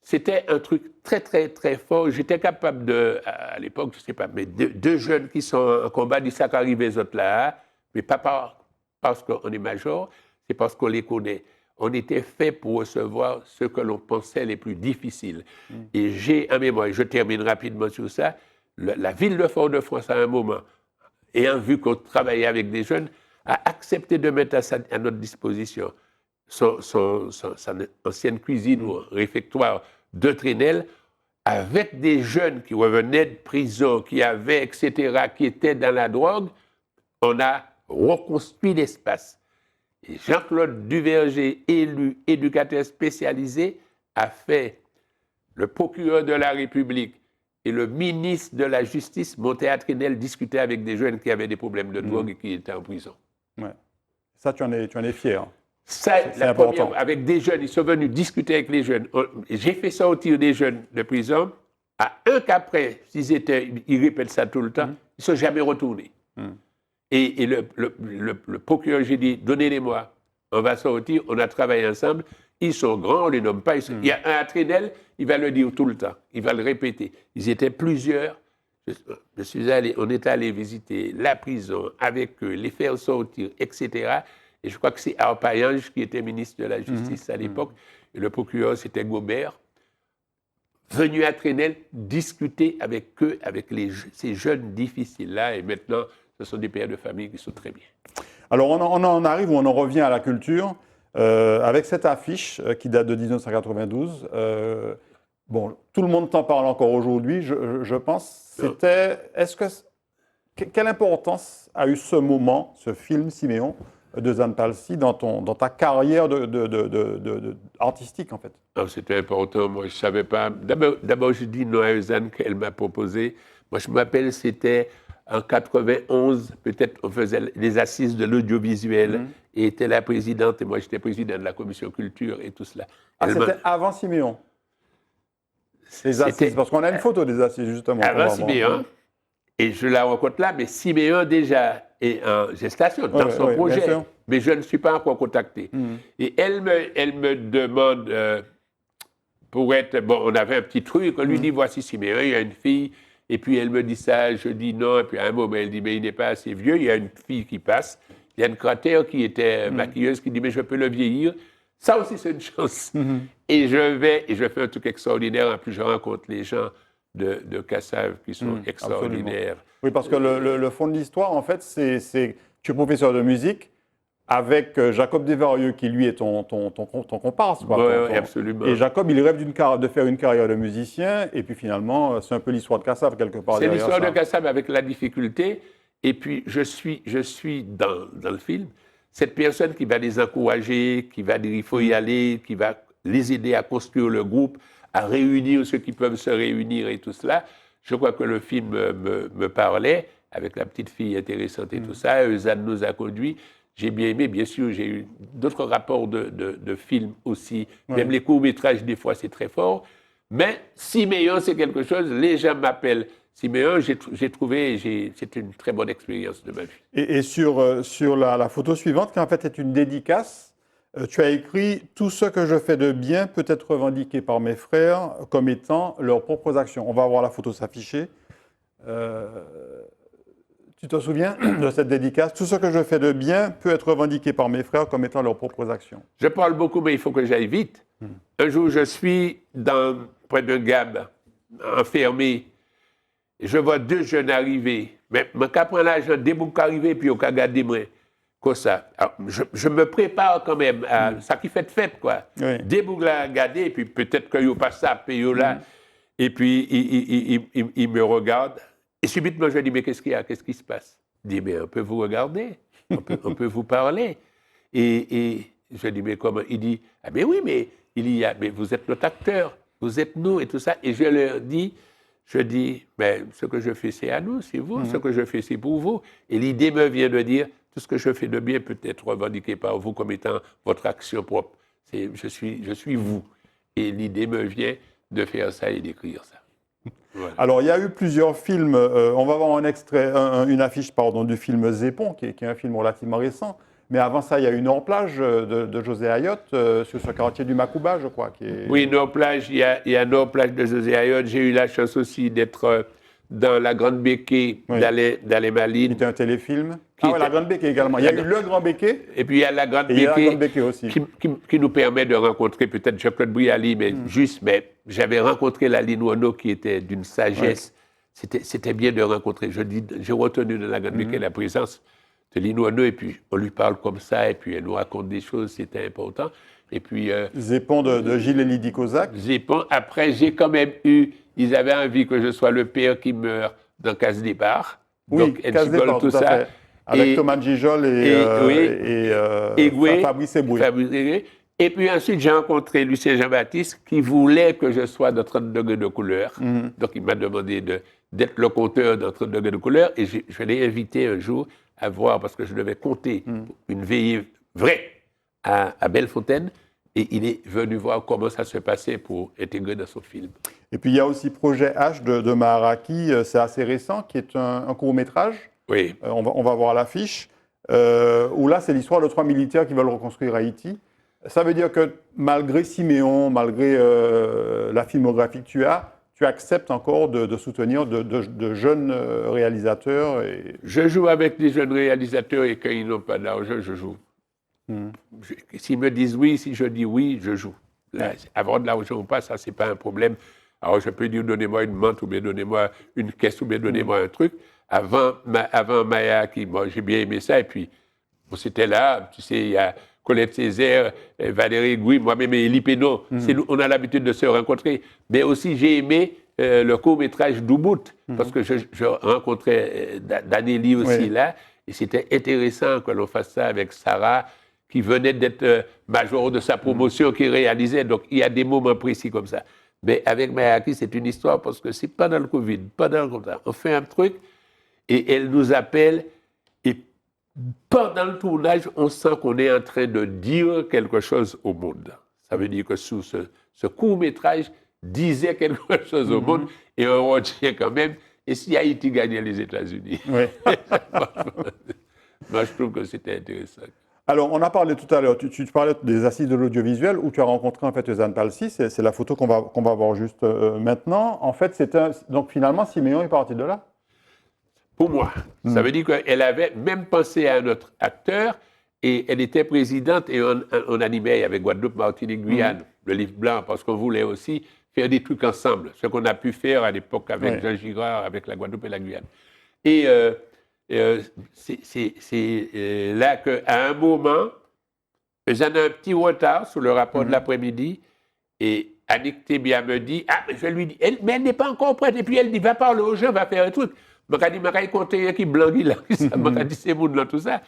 [SPEAKER 2] C'était un truc très, très, très fort. J'étais capable de, à l'époque, je ne sais pas, mais deux jeunes qui sont en combat, disent ça qu'arrive les autres là, mais pas parce qu'on est major, c'est parce qu'on les connaît. On était fait pour recevoir ce que l'on pensait les plus difficiles. Et j'ai en mémoire, et je termine rapidement sur ça, la ville de Fort-de-France, à un moment, ayant vu qu'on travaillait avec des jeunes, a accepté de mettre à notre disposition son ancienne cuisine ou réfectoire de Trénel, avec des jeunes qui revenaient de prison, qui avaient, etc., qui étaient dans la drogue. On a reconstruit l'espace. Et Jean-Claude Duverger, élu éducateur spécialisé, a fait le procureur de la République et le ministre de la Justice monter à Trénel discuter avec des jeunes qui avaient des problèmes de drogue et qui étaient en prison.
[SPEAKER 1] Ouais. Ça, tu en es fier.
[SPEAKER 2] Ça, c'est important. Première, avec des jeunes, ils sont venus discuter avec les jeunes. J'ai fait sortir des jeunes de prison. À un cas près, ils répètent ça tout le temps, ils ne sont jamais retournés. Et le procureur, j'ai dit, donnez-les-moi, on va sortir, on a travaillé ensemble, ils sont grands, on ne les nomme pas. Il y a un à Trénel, il va le dire tout le temps, il va le répéter. Ils étaient plusieurs. On est allé visiter la prison avec eux, les faire sortir, etc. Et je crois que c'est Arpaillange qui était ministre de la Justice à l'époque. Et le procureur, c'était Gobert. venu à Trenel discuter avec eux, avec ces jeunes difficiles-là. Et maintenant, ce sont des pères de famille qui sont très bien.
[SPEAKER 1] Alors, on en arrive, ou on en revient à la culture, avec cette affiche qui date de 1992. Bon, tout le monde t'en parle encore aujourd'hui, je pense. Quelle importance a eu ce moment, ce film, Siméon, de Zane Palsy, dans ta carrière artistique, en fait?
[SPEAKER 2] C'était important. Moi, je ne savais pas. D'abord, je dis non à Zane qu'elle m'a proposé. Moi, je me rappelle, c'était en 91, peut-être, on faisait les assises de l'audiovisuel et était la présidente, et moi, j'étais président de la commission culture et tout cela.
[SPEAKER 1] C'était avant Siméon? Les assises, parce qu'on a une photo des assises, justement.
[SPEAKER 2] Avant Siméon, et je la rencontre là, mais Siméon déjà est en gestation dans son projet, mais je ne suis pas encore contacté. Et elle me demande, pour être, bon, on avait un petit truc, on lui dit, voici Siméon, il y a une fille, et puis elle me dit ça, je dis non, et puis à un moment, elle dit, mais il n'est pas assez vieux, il y a une fille qui passe, il y a une cratère qui était maquilleuse, qui dit, mais je peux le vieillir. Ça aussi, c'est une chance. Et je fais un truc extraordinaire, en plus je rencontre les gens de Cassave qui sont extraordinaires.
[SPEAKER 1] Absolument. Oui, parce que le fond de l'histoire, en fait, c'est tu es professeur de musique avec Jacob Desvarieux, qui lui est ton comparse.
[SPEAKER 2] Oui, absolument.
[SPEAKER 1] Et Jacob, il rêve de faire une carrière de musicien, et puis finalement, c'est un peu l'histoire de Cassave, quelque part.
[SPEAKER 2] C'est l'histoire de Cassave avec la difficulté, et puis je suis dans le film, cette personne qui va les encourager, qui va dire il faut y aller, qui va les aider à construire le groupe, à réunir ceux qui peuvent se réunir et tout cela. Je crois que le film me parlait, avec la petite fille intéressante et tout ça. Zane nous a conduits. J'ai bien aimé, bien sûr, j'ai eu d'autres rapports de films aussi. Même les courts-métrages, des fois, c'est très fort. Mais Siméon, c'est quelque chose, les gens m'appellent Siméon, j'ai trouvé, c'est une très bonne expérience de ma vie.
[SPEAKER 1] Et sur la photo suivante, qui en fait est une dédicace, tu as écrit « Tout ce que je fais de bien peut être revendiqué par mes frères comme étant leurs propres actions ». On va voir la photo s'afficher. Tu te souviens de cette dédicace? « Tout ce que je fais de bien peut être revendiqué par mes frères comme étant leurs propres actions ».
[SPEAKER 2] Je parle beaucoup, mais il faut que j'aille vite. Un jour, je suis près d'un gab, enfermé. Je vois deux jeunes arriver. Mais quand prend l'argent, des boucs arriver, puis au cas garder moi. Comme ça. Alors, je me prépare quand même à ça qui fait de fête, quoi.
[SPEAKER 1] Oui.
[SPEAKER 2] Des boucs là garder, et puis peut-être qu'il passe ça, puis là. Et puis, il me regarde. Et subitement, je dis, mais qu'est-ce qu'il y a? Qu'est-ce qui se passe? Il dit, mais on peut vous regarder, on peut vous parler. Et je dis, mais comment? Il dit, ah mais oui, mais vous êtes notre acteur, vous êtes nous et tout ça. Et je leur dis, mais ce que je fais, c'est à nous, c'est vous. Ce que je fais, c'est pour vous. Et l'idée me vient de dire, tout ce que je fais de bien peut être revendiqué par vous comme étant votre action propre. Je suis vous. Et l'idée me vient de faire ça et d'écrire ça. Voilà.
[SPEAKER 1] Alors, il y a eu plusieurs films. On va voir un extrait, une affiche du film Zépon, qui est un film relativement récent. Mais avant ça, il y a eu Nord-Plage de José Ayotte sur ce quartier du Macouba, je crois.
[SPEAKER 2] Oui, Nord-Plage, il y a Nord-Plage de José Ayotte. J'ai eu la chance aussi d'être dans La Grande Béquée d'Alain Malines.
[SPEAKER 1] C'était un téléfilm. Oui, La Grande Béquée également. Il y a eu Le Grand Béquet.
[SPEAKER 2] Et puis il y a La Grande Béquée
[SPEAKER 1] aussi.
[SPEAKER 2] Qui nous permet de rencontrer peut-être Jean-Claude Brialy, mais mais j'avais rencontré Laline Ouaneau qui était d'une sagesse. C'était bien de rencontrer. J'ai retenu de La Grande Béquée la présence de Lino Ouaneau, et puis on lui parle comme ça, et puis elle nous raconte des choses, c'était important. Et puis...
[SPEAKER 1] Zépon de Gilles et Lydie Kozak.
[SPEAKER 2] Zépon. Après, j'ai quand même ils avaient envie que je sois le père qui meurt dans Casse Départ.
[SPEAKER 1] Oui,
[SPEAKER 2] donc,
[SPEAKER 1] Casse Départ, tout ça. Fait. Avec Thomas Gijol et Fabrice Eboué.
[SPEAKER 2] Et puis ensuite, j'ai rencontré Lucien Jean-Baptiste qui voulait que je sois dans 30 degrés de couleur. Donc, il m'a demandé d'être le conteur dans 30 degrés de couleur, et je l'ai invité un jour à voir, parce que je devais compter une veillée vraie à Bellefontaine, et il est venu voir comment ça se passait pour intégrer dans son film.
[SPEAKER 1] Et puis il y a aussi Projet H de Maharaki, c'est assez récent, qui est un court-métrage.
[SPEAKER 2] Oui.
[SPEAKER 1] On va voir l'affiche, où là c'est l'histoire de 3 militaires qui veulent reconstruire Haïti. Ça veut dire que malgré Siméon, malgré la filmographie que tu acceptes encore de soutenir de jeunes réalisateurs.
[SPEAKER 2] Je joue avec des jeunes réalisateurs, et quand ils n'ont pas d'argent, je joue. S'ils me disent oui, si je dis oui, je joue. Là, avoir de l'argent ou pas, ça, c'est pas un problème. Alors, je peux dire, donnez-moi une menthe, ou bien donnez-moi une caisse, ou bien donnez-moi un truc. Avant Maya, j'ai bien aimé ça. Et puis, c'était là, tu sais, il y a Colette Césaire, Valérie Gouy, moi-même et Élie Pénaud. On a l'habitude de se rencontrer. Mais aussi, j'ai aimé le court-métrage d'Ubud, parce que je rencontrais Danélie aussi là. Et c'était intéressant que l'on fasse ça avec Sarah, qui venait d'être major de sa promotion, qui réalisait. Donc, il y a des moments précis comme ça. Mais avec Mayaki, c'est une histoire parce que c'est pas dans le Covid, pas dans le comme ça. On fait un truc et elle nous appelle et pendant le tournage, on sent qu'on est en train de dire quelque chose au monde. Ça veut dire que sous ce court-métrage disait quelque chose au monde et on retient quand même. Et si Haïti gagnait les États-Unis? Moi, je trouve que c'était intéressant.
[SPEAKER 1] Alors, on a parlé tout à l'heure, tu parlais des assises de l'audiovisuel où tu as rencontré en fait Eusanne Palsy, c'est la photo qu'on va voir juste maintenant. En fait, donc finalement, Siméon est parti de là?
[SPEAKER 2] Pour moi, ça veut dire qu'elle avait même pensé à un autre acteur et elle était présidente et on animait avec Guadeloupe, Martinique, Guyane, le livre blanc, parce qu'on voulait aussi faire des trucs ensemble, ce qu'on a pu faire à l'époque avec Jean Girard, avec la Guadeloupe et la Guyane. Et c'est là qu'à un moment, j'en ai un petit retard sur le rapport de l'après-midi et Annick Tébia me dit, je lui dis, mais elle n'est pas encore prête. Et puis elle dit, va parler aux gens, va faire un truc. Je dit, je vais compter qui blanqui là, je dit, c'est bon là, tout ça.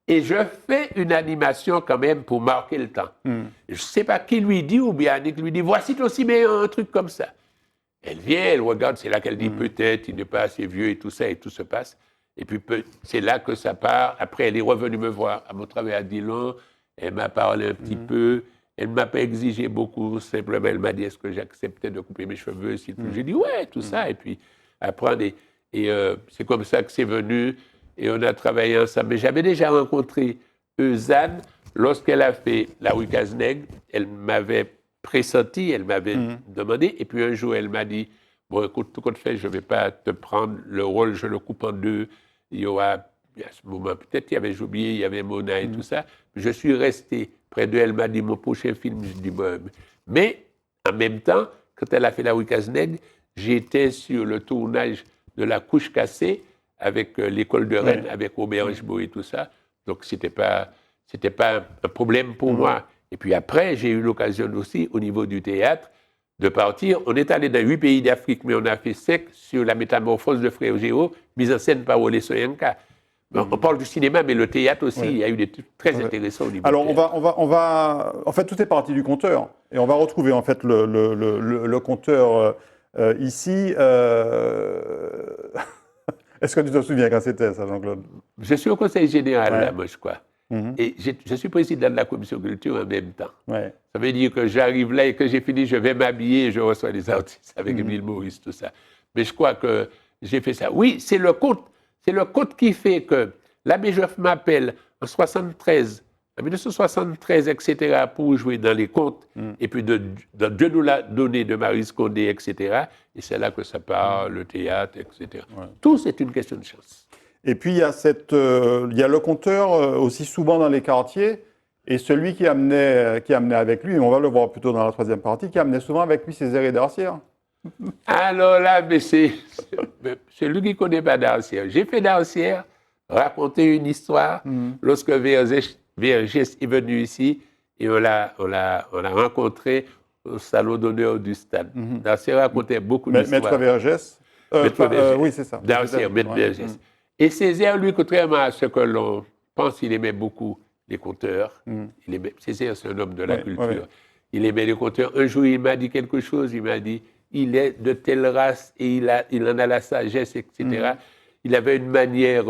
[SPEAKER 2] Et je fais une animation quand même pour marquer le temps. Je ne sais pas qui lui dit, ou bien Annick lui dit, voici aussi mais un truc comme ça. Elle vient, elle regarde, c'est là qu'elle dit, peut-être, il n'est pas assez vieux et tout ça, et tout se passe. Et puis, c'est là que ça part. Après, elle est revenue me voir à mon travail à Dillon. Elle m'a parlé un petit peu. Elle ne m'a pas exigé beaucoup. Simplement, elle m'a dit, est-ce que j'acceptais de couper mes cheveux? J'ai dit, ouais, tout ça. Et puis, après, c'est comme ça que c'est venu. Et on a travaillé ensemble. Mais j'avais déjà rencontré Eusanne lorsqu'elle a fait La Rue Cazenègre. Elle m'avait pressenti, elle m'avait demandé. Et puis, un jour, elle m'a dit, bon, écoute, tout compte fait, je ne vais pas te prendre le rôle, je le coupe en deux. Il y aura, à ce moment, peut-être qu'il y avait Joubier, il y avait Mona et tout ça. Je suis resté près d'elle, elle m'a dit, mon prochain film, je dis, bon. Mais, en même temps, quand elle a fait La Rue Cazenègre, j'étais sur le tournage de La Couche cassée avec l'école de Rennes, avec Robert Angebot et tout ça. Donc, c'était pas un problème pour moi. Et puis après, j'ai eu l'occasion aussi, au niveau du théâtre, de partir. On est allé dans 8 pays d'Afrique, mais on a fait 5 sur la métamorphose de Frère Géo, mise en scène par Wole Soyinka. On parle du cinéma, mais le théâtre aussi, il y a eu des trucs très intéressants au niveau
[SPEAKER 1] Alors,
[SPEAKER 2] du théâtre.
[SPEAKER 1] on va... En fait, tout est parti du compteur. Et on va retrouver, en fait, le compteur ici. Est-ce que tu te souviens quand c'était, ça, Jean-Claude?
[SPEAKER 2] Je suis au Conseil général, là, moi, je crois. Et je suis président de la commission culture en même temps. Ça veut dire que j'arrive là et que j'ai fini, je vais m'habiller et je reçois les artistes avec Émile Maurice, tout ça. Mais je crois que j'ai fait ça. Oui, c'est le conte. C'est le conte qui fait que l'abbé Joffre m'appelle en 1973, etc., pour jouer dans les contes. Et puis dans Dieu nous l'a donné de Maryse Condé, etc. Et c'est là que ça part, le théâtre, etc. Tout, c'est une question de chance.
[SPEAKER 1] Et puis, il y a le conteur aussi souvent dans les quartiers, et celui qui amenait avec lui, on va le voir plutôt dans la troisième partie, qui amenait souvent avec lui Césaire et Darcière.
[SPEAKER 2] Alors là, mais c'est lui qui ne connaît pas Darcière. J'ai fait Darcière, raconter une histoire, lorsque Vergès est venu ici, et on l'a rencontré au salon d'honneur du stade. Darcière racontait beaucoup d'histoires.
[SPEAKER 1] Maître Vergès. Oui, c'est ça.
[SPEAKER 2] Darcière, Maître Vergès. Et Césaire, lui, contrairement à ce que l'on pense, il aimait beaucoup les conteurs. Césaire, c'est un homme de la culture. Il aimait les conteurs. Un jour, il m'a dit quelque chose. Il m'a dit, il est de telle race et il en a la sagesse, etc. Il avait une manière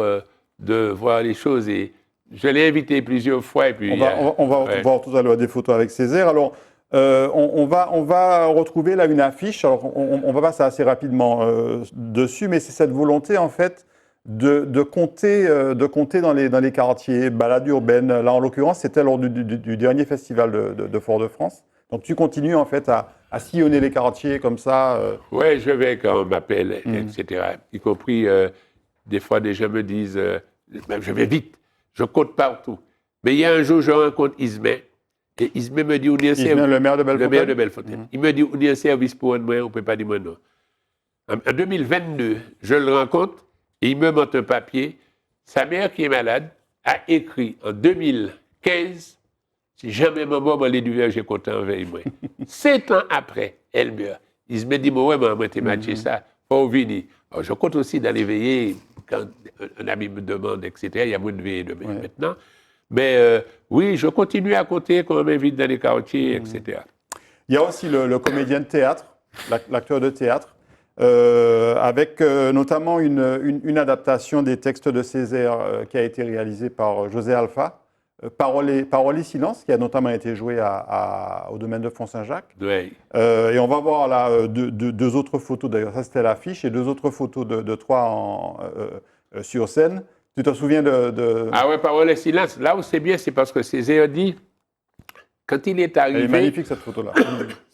[SPEAKER 2] de voir les choses et je l'ai invité plusieurs fois. Et puis,
[SPEAKER 1] on va voir tout à l'heure des photos avec Césaire. Alors, on va retrouver là une affiche. Alors, on va passer assez rapidement dessus, mais c'est cette volonté, en fait, de compter dans les quartiers, balade urbaine. Là, en l'occurrence, c'était lors du dernier festival de Fort-de-France. Donc, tu continues, en fait, à sillonner les quartiers comme ça.
[SPEAKER 2] Oui, je vais quand on m'appelle, etc. Y compris, des fois, des gens me disent, je vais vite, je compte partout. Mais il y a un jour, je rencontre Ismay, Et il me dit, on est
[SPEAKER 1] Ismaël, le maire de Bellefontaine.
[SPEAKER 2] Le maire de Bellefontaine. Il me dit, on est un service pour moi, on ne peut pas dire non. En 2022, je le rencontre et il me montre un papier. Sa mère qui est malade a écrit en 2015, si jamais maman m'a dit du verger content avec moi. 7 ans après, elle meurt. Il me dit, moi, maman, t'es matché ça, faut venir. Alors, je compte aussi d'aller veiller quand un ami me demande, etc. Il y a moins de veiller demain maintenant. Mais oui, je continue à compter quand on m'invite dans les quartiers, etc.
[SPEAKER 1] Il y a aussi le comédien de théâtre, l'acteur de théâtre, avec notamment une adaptation des textes de Césaire qui a été réalisée par José Alpha, Parole et silence, qui a notamment été joué au domaine de Font-Saint-Jacques.
[SPEAKER 2] Oui.
[SPEAKER 1] Et on va voir là deux autres photos, d'ailleurs, ça c'était l'affiche, et deux autres photos de toi sur scène. Tu te souviens de...
[SPEAKER 2] Ah ouais, Parole et silence. Là où c'est bien, c'est parce que Césaire dit, quand il est arrivé...
[SPEAKER 1] Elle est magnifique cette photo-là.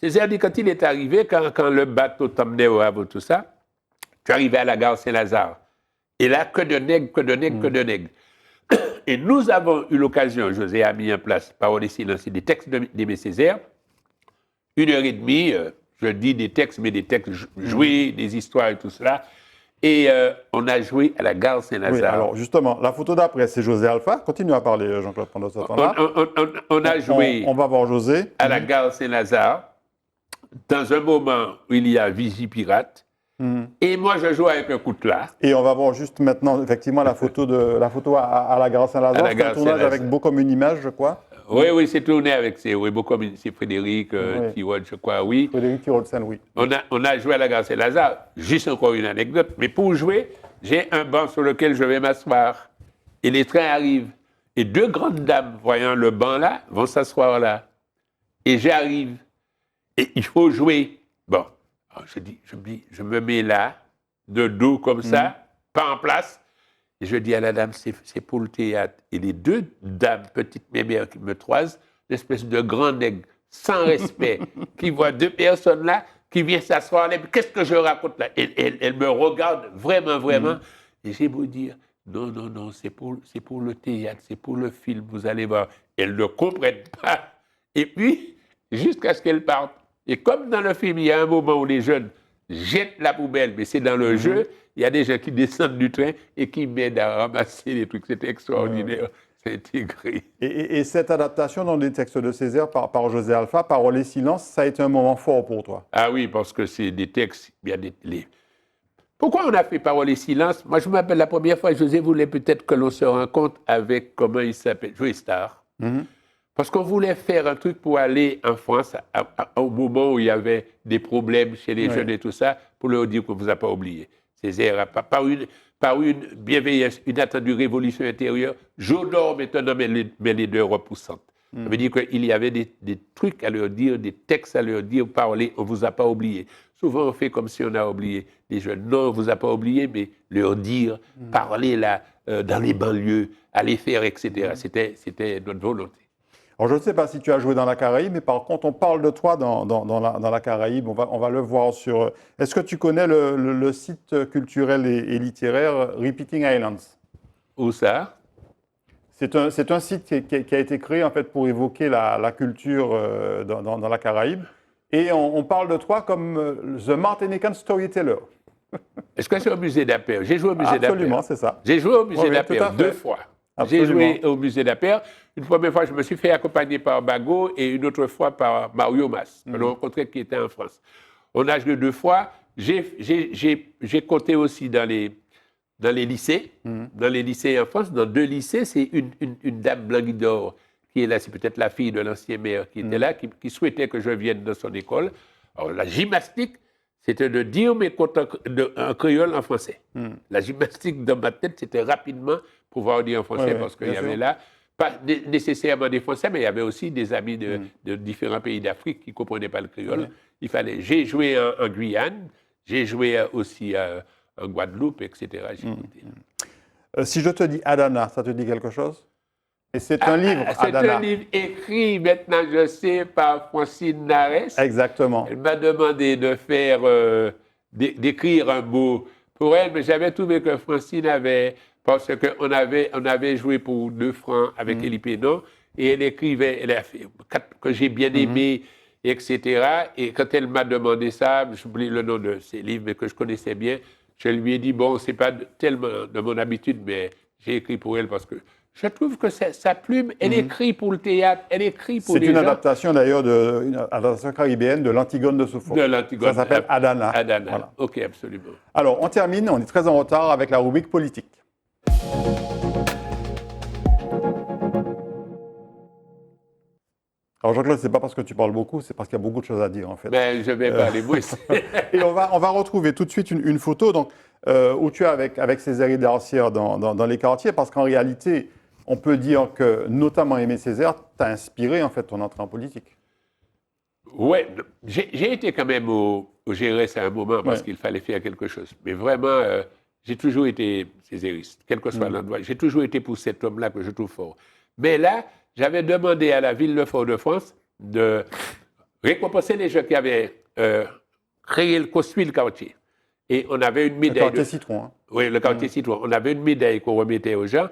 [SPEAKER 2] Césaire dit, quand il est arrivé, quand le bateau t'emmenait au Havre, tout ça, tu arrivais à la gare Saint-Lazare. Et là, que de nègres, que de nègres, que de nègres. Et nous avons eu l'occasion, José a mis en place, Parole et silence, des textes d'Aimé Césaire, 1h30, je dis des textes, mais des textes joués, des histoires et tout cela. Et on a joué à la gare Saint-Lazare.
[SPEAKER 1] Oui, alors justement, la photo d'après, c'est José Alpha. Continue à parler, Jean-Claude, pendant ce temps-là.
[SPEAKER 2] On a joué
[SPEAKER 1] on va voir José.
[SPEAKER 2] à la gare Saint-Lazare, dans un moment où il y a Vigipirate. Et moi, je joue avec un coutelas.
[SPEAKER 1] Et on va voir juste maintenant, effectivement, la photo à la gare Saint-Lazare. C'est un tournage avec Beau comme une image, je crois.
[SPEAKER 2] Oui, c'est tourné avec c'est Frédéric Tirol, je crois, oui.
[SPEAKER 1] Frédéric Tirol-Sen, oui.
[SPEAKER 2] On a joué à la gare Saint-Lazare. Juste encore une anecdote. Mais pour jouer, j'ai un banc sur lequel je vais m'asseoir. Et les trains arrivent. Et deux grandes dames, voyant le banc là, vont s'asseoir là. Et j'arrive. Et il faut jouer. Bon. Alors je me mets là, de dos comme ça, pas en place. Et je dis à la dame, c'est pour le théâtre. Et les deux dames, petites mémères qui me croisent, une espèce de grand nègre, sans respect, qui voient deux personnes là, qui viennent s'asseoir là. Qu'est-ce que je raconte là? Elle me regarde vraiment, vraiment. Et j'ai beau dire, non, c'est pour le théâtre, c'est pour le film, vous allez voir. Elles ne comprennent pas. Et puis, jusqu'à ce qu'elles partent. Et comme dans le film, il y a un moment où les jeunes jettent la poubelle, mais c'est dans le jeu, il y a des gens qui descendent du train et qui m'aident à ramasser les trucs. C'était extraordinaire, c'est intégré.
[SPEAKER 1] Et cette adaptation dans les textes de Césaire par José Alpha, Parole et silence, ça a été un moment fort pour toi?
[SPEAKER 2] Ah oui, parce que c'est des textes, Pourquoi on a fait Parole et silence? Moi, je me rappelle la première fois, José voulait peut-être que l'on se rencontre avec, comment il s'appelle, Joe Star. Parce qu'on voulait faire un truc pour aller en France au moment où il y avait des problèmes chez les jeunes et tout ça, pour leur dire qu'on ne vous a pas oublié. Césaire, par une bienveillance, une attendue révolution intérieure, j'honore maintenant mes leaders repoussantes. Ça veut dire qu'il y avait des trucs à leur dire, des textes à leur dire, parler, on ne vous a pas oublié. Souvent, on fait comme si on a oublié les jeunes. Non, on ne vous a pas oublié, mais leur dire, parler là, dans les banlieues, aller faire, etc. C'était notre volonté.
[SPEAKER 1] Alors, je ne sais pas si tu as joué dans la Caraïbe, mais par contre, on parle de toi dans la Caraïbe. On va le voir sur... Est-ce que tu connais le site culturel et littéraire Repeating Islands?
[SPEAKER 2] Où ça?
[SPEAKER 1] C'est un site qui a été créé en fait pour évoquer la culture dans la Caraïbe. Et on parle de toi comme The Martinican Storyteller.
[SPEAKER 2] Est-ce que c'est au musée d'Appert? J'ai joué au musée d'Appert.
[SPEAKER 1] Absolument, c'est ça.
[SPEAKER 2] J'ai joué au musée d'Appert 2 fois. J'ai joué au musée d'Appert. Une première fois, je me suis fait accompagner par Bago et une autre fois par Mario Mas, que l'on rencontrait qui était en France. On a joué 2 fois. J'ai compté aussi dans les lycées, dans les lycées en France. Dans 2 lycées, c'est une dame Blanguidor qui est là, c'est peut-être la fille de l'ancien maire qui était là, qui souhaitait que je vienne dans son école. Alors, la gymnastique, c'était de dire mes comptes en créole en français. La gymnastique dans ma tête, c'était rapidement pouvoir dire en français parce qu'il y avait là, pas nécessairement des Français, mais il y avait aussi des amis de différents pays d'Afrique qui ne comprenaient pas le créole. Il fallait. J'ai joué en Guyane, j'ai joué aussi en Guadeloupe, etc.
[SPEAKER 1] Si je te dis Adana, ça te dit quelque chose? Et c'est un livre, Adana.
[SPEAKER 2] C'est un livre écrit, maintenant je sais, par Francine Nares.
[SPEAKER 1] Exactement.
[SPEAKER 2] Elle m'a demandé de faire, d'écrire un mot pour elle, mais j'avais trouvé que Francine avait, parce qu'on avait joué pour 2 francs avec Elie Pénon, et elle écrivait, elle a fait, que j'ai bien aimé, etc. Et quand elle m'a demandé ça, j'oublie le nom de ses livres, mais que je connaissais bien, je lui ai dit, bon, c'est pas tellement de mon habitude, mais j'ai écrit pour elle parce que je trouve que sa plume, elle écrit pour le théâtre, elle écrit pour
[SPEAKER 1] C'est
[SPEAKER 2] les
[SPEAKER 1] une
[SPEAKER 2] gens.
[SPEAKER 1] adaptation d'ailleurs, une adaptation caribéenne de l'Antigone de Sophocle.
[SPEAKER 2] De l'Antigone.
[SPEAKER 1] Ça s'appelle Adana.
[SPEAKER 2] Adana,
[SPEAKER 1] Voilà.
[SPEAKER 2] ok, absolument.
[SPEAKER 1] Alors, on termine, on est très en retard avec la rubrique politique. Alors Jean-Claude, c'est pas parce que tu parles beaucoup, c'est parce qu'il y a beaucoup de choses à dire en fait.
[SPEAKER 2] Mais je vais parler moins.
[SPEAKER 1] Et on va retrouver tout de suite une photo donc, où tu es avec Césaire Darcière dans les quartiers, parce qu'en réalité, on peut dire que notamment Aimé Césaire t'a inspiré en fait ton entrée en politique.
[SPEAKER 2] Oui, j'ai été quand même au GRS à un moment parce qu'il fallait faire quelque chose. Mais vraiment, j'ai toujours été césariste, quel que soit l'endroit. J'ai toujours été pour cet homme-là que je trouve fort. Mais là, j'avais demandé à la ville de Fort-de-France de récompenser les gens qui avaient construit le quartier. Et on avait une médaille.
[SPEAKER 1] Le quartier Citron. Hein.
[SPEAKER 2] Oui, le quartier Citron. On avait une médaille qu'on remettait aux gens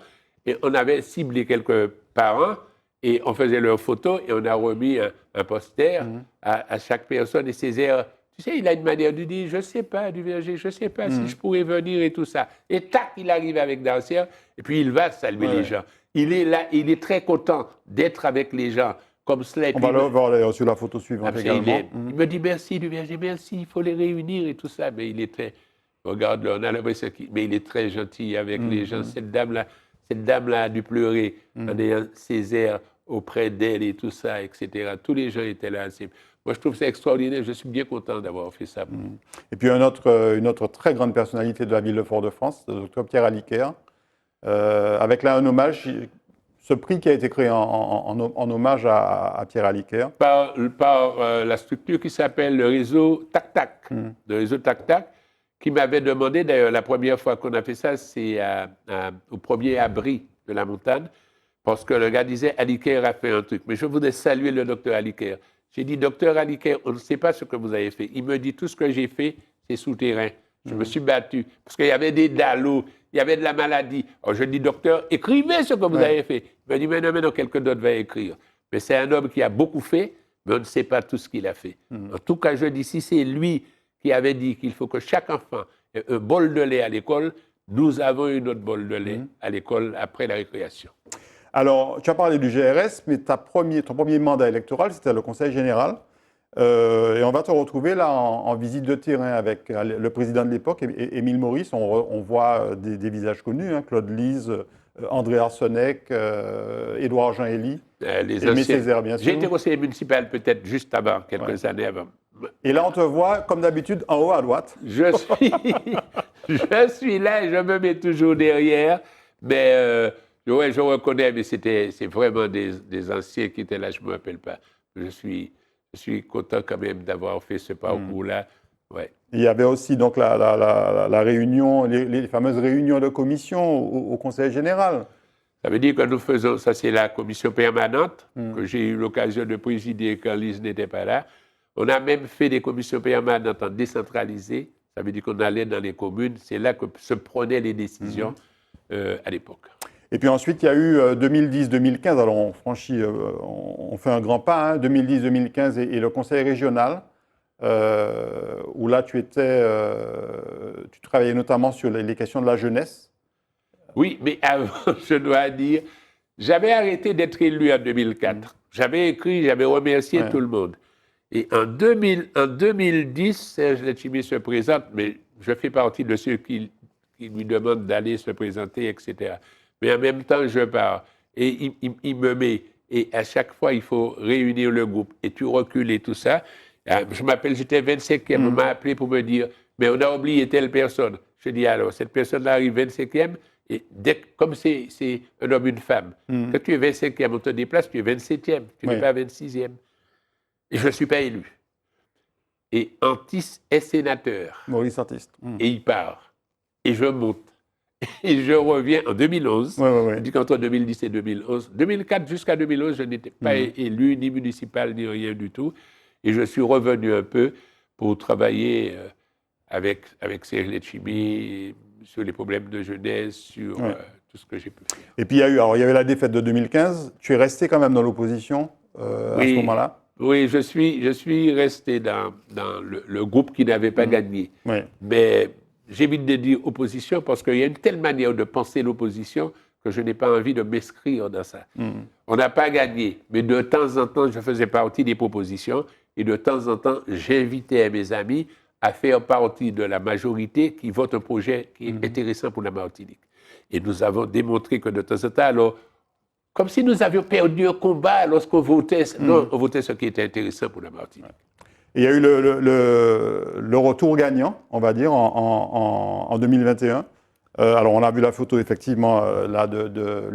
[SPEAKER 2] et on avait ciblé quelques parents et on faisait leurs photos et on a remis un poster à chaque personne. Et Césaire, tu sais, il a une manière de dire, je ne sais pas, du verger, je ne sais pas si je pourrais venir et tout ça. Et tac, il arrive avec Darcière et puis il va saluer les gens. Il est là, il est très content d'être avec les gens comme cela.
[SPEAKER 1] On va le voir d'ailleurs sur la photo suivante également.
[SPEAKER 2] Il me dit merci du verger, merci, il faut les réunir et tout ça. Mais il est très, regarde là, on a l'impression mais il est très gentil avec les gens. Cette dame-là a dû pleurer en ayant Césaire auprès d'elle et tout ça, etc. Tous les gens étaient là. Moi, je trouve ça extraordinaire. Je suis bien content d'avoir fait ça.
[SPEAKER 1] Et puis une autre très grande personnalité de la ville de Fort-de-France, le docteur Pierre Aliker, avec là un hommage, ce prix qui a été créé en hommage à Pierre Aliker.
[SPEAKER 2] Par la structure qui s'appelle le réseau TAC-TAC. Le réseau TAC-TAC, qui m'avait demandé, d'ailleurs, la première fois qu'on a fait ça, c'est au premier abri de la montagne, parce que le gars disait, Aliker a fait un truc. Mais je voudrais saluer le docteur Aliker. J'ai dit, docteur Aliker, on ne sait pas ce que vous avez fait. Il me dit, tout ce que j'ai fait, c'est souterrain. Je me suis battu, parce qu'il y avait des dallos, il y avait de la maladie. Alors je dis, docteur, écrivez ce que vous avez fait. Il me dit, mais non, quelqu'un d'autre va écrire. Mais c'est un homme qui a beaucoup fait, mais on ne sait pas tout ce qu'il a fait. En tout cas, je dis, si c'est lui qui avait dit qu'il faut que chaque enfant ait un bol de lait à l'école, nous avons une autre bol de lait à l'école après la récréation.
[SPEAKER 1] Alors, tu as parlé du GRS, mais ton premier mandat électoral, c'était le Conseil général. Et on va te retrouver là en visite de terrain avec le président de l'époque, Émile Maurice. On voit des visages connus, hein, Claude Lise, André Arseneck, Édouard Jean Elie, Aimé Césaire, bien sûr.
[SPEAKER 2] J'ai été conseiller municipal peut-être juste avant, quelques années avant.
[SPEAKER 1] Et là, on te voit, comme d'habitude, en haut à droite.
[SPEAKER 2] Je suis là et je me mets toujours derrière. Mais je reconnais, mais c'est vraiment des anciens qui étaient là, je ne me rappelle pas. Je suis content quand même d'avoir fait ce parcours-là. Ouais.
[SPEAKER 1] Il y avait aussi donc la réunion, les fameuses réunions de commission au Conseil général.
[SPEAKER 2] Ça veut dire que nous faisons, ça c'est la commission permanente que j'ai eu l'occasion de présider quand Lise n'était pas là. On a même fait des commissions permanentes en décentralisé. Ça veut dire qu'on allait dans les communes. C'est là que se prenaient les décisions à l'époque.
[SPEAKER 1] Et puis ensuite, il y a eu 2010-2015. Alors on fait un grand pas, hein, 2010-2015 et le Conseil régional, où là tu travaillais notamment sur les questions de la jeunesse.
[SPEAKER 2] Oui, mais avant, je dois dire, j'avais arrêté d'être élu en 2004. J'avais écrit, j'avais remercié tout le monde. Et en 2010, Serge Letchimy se présente, mais je fais partie de ceux qui lui demandent d'aller se présenter, etc. Mais en même temps, je pars. Et il me met. Et à chaque fois, il faut réunir le groupe. Et tu recules et tout ça. Je m'appelle, j'étais 25e. On m'a appelé pour me dire, mais on a oublié telle personne. Je dis, alors, cette personne-là arrive 25e. Et comme c'est un homme, une femme, quand tu es 25e, on te déplace, tu es 27e. Tu n'es pas 26e. Et je ne suis pas élu. Et Antis est sénateur.
[SPEAKER 1] Maurice Artiste.
[SPEAKER 2] Et il part. Et je monte. Et je reviens en 2011. Je dis qu'entre 2010 et 2011, 2004 jusqu'à 2011, je n'étais pas élu, ni municipal, ni rien du tout. Et je suis revenu un peu pour travailler avec Serge Letchimy sur les problèmes de jeunesse, sur tout ce que j'ai pu faire.
[SPEAKER 1] Et puis il y avait la défaite de 2015. Tu es resté quand même dans l'opposition à ce moment-là.
[SPEAKER 2] Oui, je suis resté dans le groupe qui n'avait pas gagné.
[SPEAKER 1] Oui.
[SPEAKER 2] Mais j'évite de dire opposition parce qu'il y a une telle manière de penser l'opposition que je n'ai pas envie de m'inscrire dans ça. On n'a pas gagné, mais de temps en temps, je faisais partie des propositions et de temps en temps, j'invitais mes amis à faire partie de la majorité qui vote un projet qui est intéressant pour la Martinique. Et nous avons démontré que de temps en temps, alors, comme si nous avions perdu un combat lorsqu'on votait, non, on votait ce qui était intéressant pour la Martinique.
[SPEAKER 1] Et il y a eu le retour gagnant, on va dire, en 2021. Alors, on a vu la photo, effectivement, là, de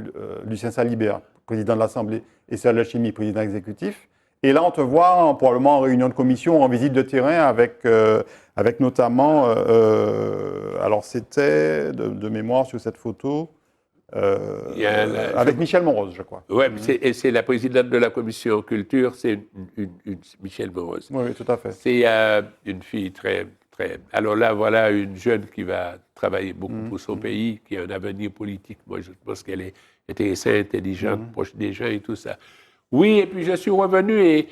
[SPEAKER 1] Lucien Salibert, président de l'Assemblée, et Serge Letchimy, président exécutif. Et là, on te voit probablement en réunion de commission, en visite de terrain, avec notamment, alors c'était de mémoire sur cette photo, avec Michel Monrose, je crois.
[SPEAKER 2] Oui, c'est la présidente de la commission culture, c'est Michel Monrose.
[SPEAKER 1] Oui, tout à fait.
[SPEAKER 2] C'est une fille très... Alors là, voilà une jeune qui va travailler beaucoup pour son pays, qui a un avenir politique. Moi, je pense qu'elle est intéressante, intelligente, proche des gens et tout ça. Oui, et puis je suis revenu et...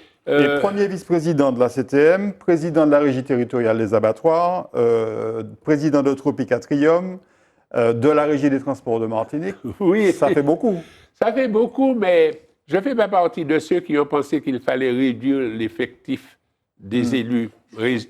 [SPEAKER 1] premier vice-président de la CTM, président de la régie territoriale des abattoirs, président de Tropicatrium, de la régie des transports de Martinique.
[SPEAKER 2] Oui.
[SPEAKER 1] Ça fait beaucoup. Ça
[SPEAKER 2] fait beaucoup, mais je ne fais pas partie de ceux qui ont pensé qu'il fallait réduire l'effectif des élus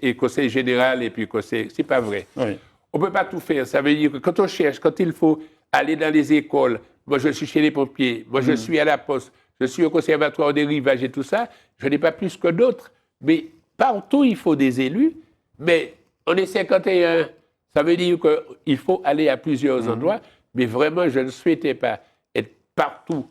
[SPEAKER 2] et conseil général et puis conseil... C'est pas vrai.
[SPEAKER 1] Oui.
[SPEAKER 2] On ne peut pas tout faire. Ça veut dire que quand on cherche, quand il faut aller dans les écoles, moi je suis chez les pompiers, moi je suis à la poste, je suis au conservatoire des rivages et tout ça, je n'ai pas plus que d'autres. Mais partout, il faut des élus. Mais on est 51. Ça veut dire qu'il faut aller à plusieurs endroits. Mais vraiment, je ne souhaitais pas être partout.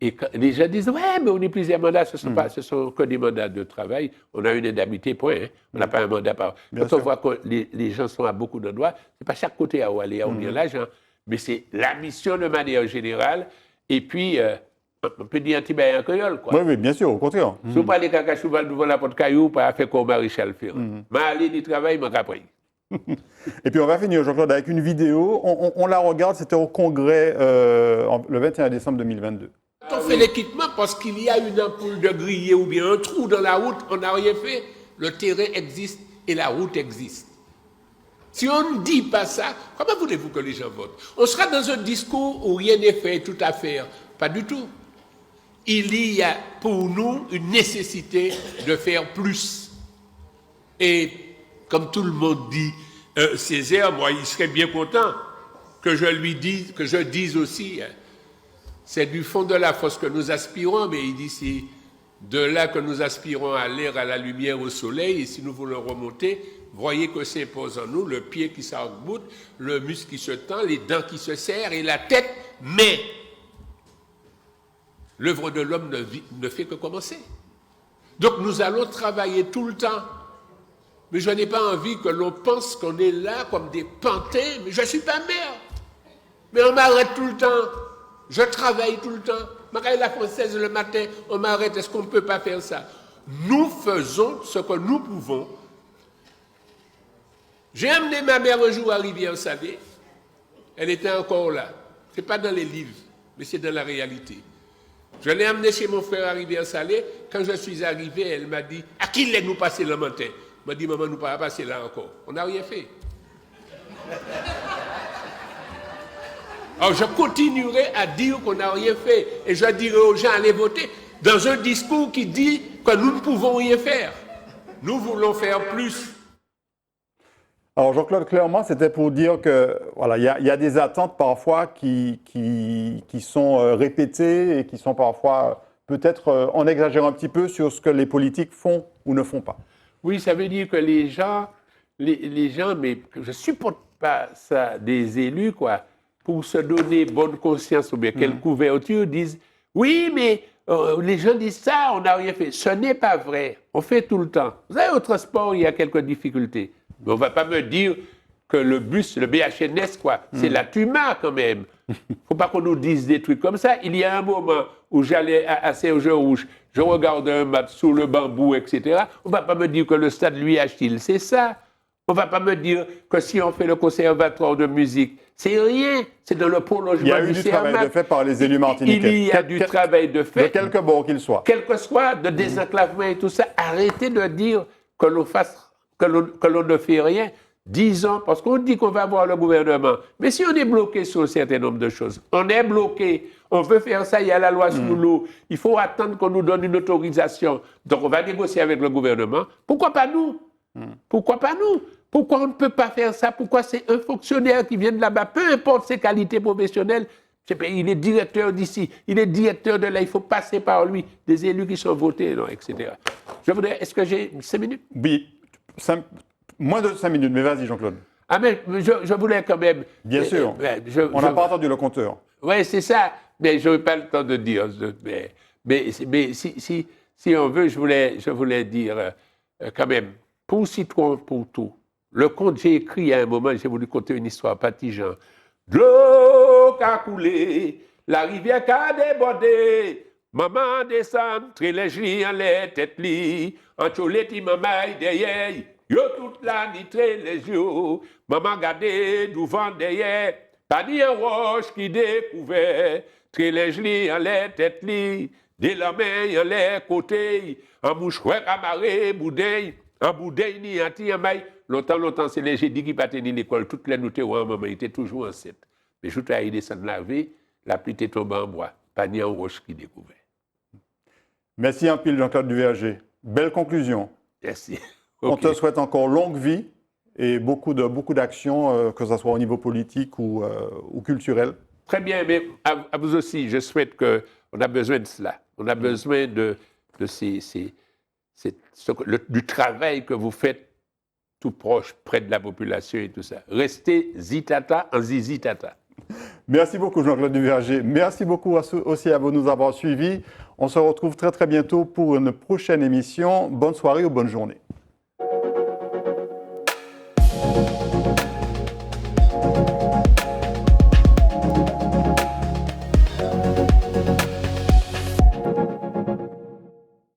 [SPEAKER 2] Et quand les gens disent, ouais, mais on est plusieurs mandats, ce ne sont que des mandats de travail. On a une indemnité, point. Hein. On n'a pas un mandat par... Quand on voit que les gens sont à beaucoup d'endroits, ce n'est pas chaque côté à où aller, à où venir l'argent. Mais c'est la mission de manière générale. Et puis... on peut dire un petit bain en créole, quoi.
[SPEAKER 1] Oui, oui, bien sûr, au contraire.
[SPEAKER 2] Si vous parlez de caca devant la porte caillou, pas faire comme Maréchal Ferrand. Mais aller du travail, mais après.
[SPEAKER 1] Et puis on va finir, Jean-Claude, avec une vidéo. On la regarde, c'était au congrès le 21 décembre 2022.
[SPEAKER 2] On fait l'équipement parce qu'il y a une ampoule de grillé ou bien un trou dans la route, on n'a rien fait. Le terrain existe et la route existe. Si on ne dit pas ça, comment voulez-vous que les gens votent? On sera dans un discours où rien n'est fait, tout à faire. Pas du tout. Il y a pour nous une nécessité de faire plus. Et comme tout le monde dit, Césaire, moi, il serait bien content que je lui dise, que je dise aussi, c'est du fond de la fosse que nous aspirons, mais il dit c'est de là que nous aspirons à l'air, à la lumière, au soleil, et si nous voulons remonter, voyez que s'impose en nous le pied qui s'arc-boute, le muscle qui se tend, les dents qui se serrent et la tête, mais l'œuvre de l'homme ne fait que commencer. Donc nous allons travailler tout le temps. Mais je n'ai pas envie que l'on pense qu'on est là comme des pantins, mais je ne suis pas mère. Mais on m'arrête tout le temps. Je travaille tout le temps. Marie la française le matin, on m'arrête, est-ce qu'on ne peut pas faire ça? Nous faisons ce que nous pouvons. J'ai amené ma mère un jour à Rivière-Salée. Elle était encore là. Ce n'est pas dans les livres, mais c'est dans la réalité. Je l'ai amenée chez mon frère à Rivière-Salée. Quand je suis arrivé, elle m'a dit, à qui l'est-nous passé le matin? Elle m'a dit, maman, nous ne pas passer là encore. On n'a rien fait. Alors je continuerai à dire qu'on n'a rien fait. Et je dirai aux gens, allez voter dans un discours qui dit que nous ne pouvons rien faire. Nous voulons faire plus.
[SPEAKER 1] Alors Jean-Claude, clairement, c'était pour dire que voilà, il y a des attentes parfois qui sont répétées et qui sont parfois peut-être en exagérant un petit peu sur ce que les politiques font ou ne font pas. Oui,
[SPEAKER 2] ça veut dire que les gens, mais je ne supporte pas ça, des élus, quoi, pour se donner bonne conscience ou bien quelle couverture, disent oui, mais les gens disent ça, on n'a rien fait. Ce n'est pas vrai. On fait tout le temps. Vous savez, au transport, il y a quelques difficultés. Mais on ne va pas me dire que le bus, le BHNS, quoi, c'est la Tuma quand même. Il ne faut pas qu'on nous dise des trucs comme ça. Il y a un moment où j'allais à Serge-Rouge, je regarde un match sous le bambou, etc. On ne va pas me dire que le stade Louis Achille, c'est ça. On ne va pas me dire que si on fait le conservatoire de musique, C'est rien. C'est dans le prolongement
[SPEAKER 1] Il y a eu
[SPEAKER 2] du
[SPEAKER 1] du travail
[SPEAKER 2] CERMAC.
[SPEAKER 1] de fait par les élus martiniquais.
[SPEAKER 2] Il y a du travail de fait.
[SPEAKER 1] De quelque bord qu'il soit.
[SPEAKER 2] Quel que soit, de désenclavement et tout ça, arrêtez de dire que l'on ne fait rien. Disons, parce qu'on dit qu'on va avoir le gouvernement. Mais si on est bloqué sur un certain nombre de choses, on est bloqué, on veut faire ça, il y a la loi sous l'eau, il faut attendre qu'on nous donne une autorisation. Donc on va négocier avec le gouvernement. Pourquoi pas nous? Pourquoi pas nous? Pourquoi on ne peut pas faire ça? Pourquoi c'est un fonctionnaire qui vient de là-bas, peu importe ses qualités professionnelles, il est directeur d'ici, il est directeur de là, il faut passer par lui, des élus qui sont votés, non, etc. Je voudrais, est-ce que j'ai 5 minutes?
[SPEAKER 1] Oui, moins de 5 minutes, mais vas-y Jean-Claude.
[SPEAKER 2] Ah mais je voulais quand même...
[SPEAKER 1] Bien sûr, on n'a pas entendu le compteur.
[SPEAKER 2] Oui, c'est ça, mais je n'ai pas le temps de dire. Mais si on veut, je voulais dire quand même, pour citron, pour tout, le conte, j'ai écrit à un moment, j'ai voulu conter une histoire, Patijan. De l'eau qui a coulé, la rivière qui a débordé, maman descend, très léger en les têtes li, en choleti maman derrière, yo toute la nuit très léger, maman gardé devant derrière, pas ni un roche qui découvert, très léger en les têtes li, de la main en les côtés, en mouchoir amarré, boudin, en boudin ni en tiamay. Longtemps, c'est les jeudis qui partaient à l'école. Toutes les notes, maman était toujours enceinte. Mais je suis descendu laver, la pluie était tombée en bois. Pas ni un roche qui découvrait.
[SPEAKER 1] Merci un pile, Jean-Claude Duverger. Belle conclusion.
[SPEAKER 2] Merci.
[SPEAKER 1] On
[SPEAKER 2] Okay.
[SPEAKER 1] te souhaite encore longue vie et beaucoup d'actions, que ce soit au niveau politique ou culturel.
[SPEAKER 2] Très bien, mais à vous aussi, je souhaite qu'on a besoin de cela. On a besoin du travail que vous faites tout proche, près de la population et tout ça. Restez zitata en zizitata.
[SPEAKER 1] Merci beaucoup Jean-Claude Duverger. Merci beaucoup aussi à vous de nous avoir suivis. On se retrouve très très bientôt pour une prochaine émission. Bonne soirée ou bonne journée.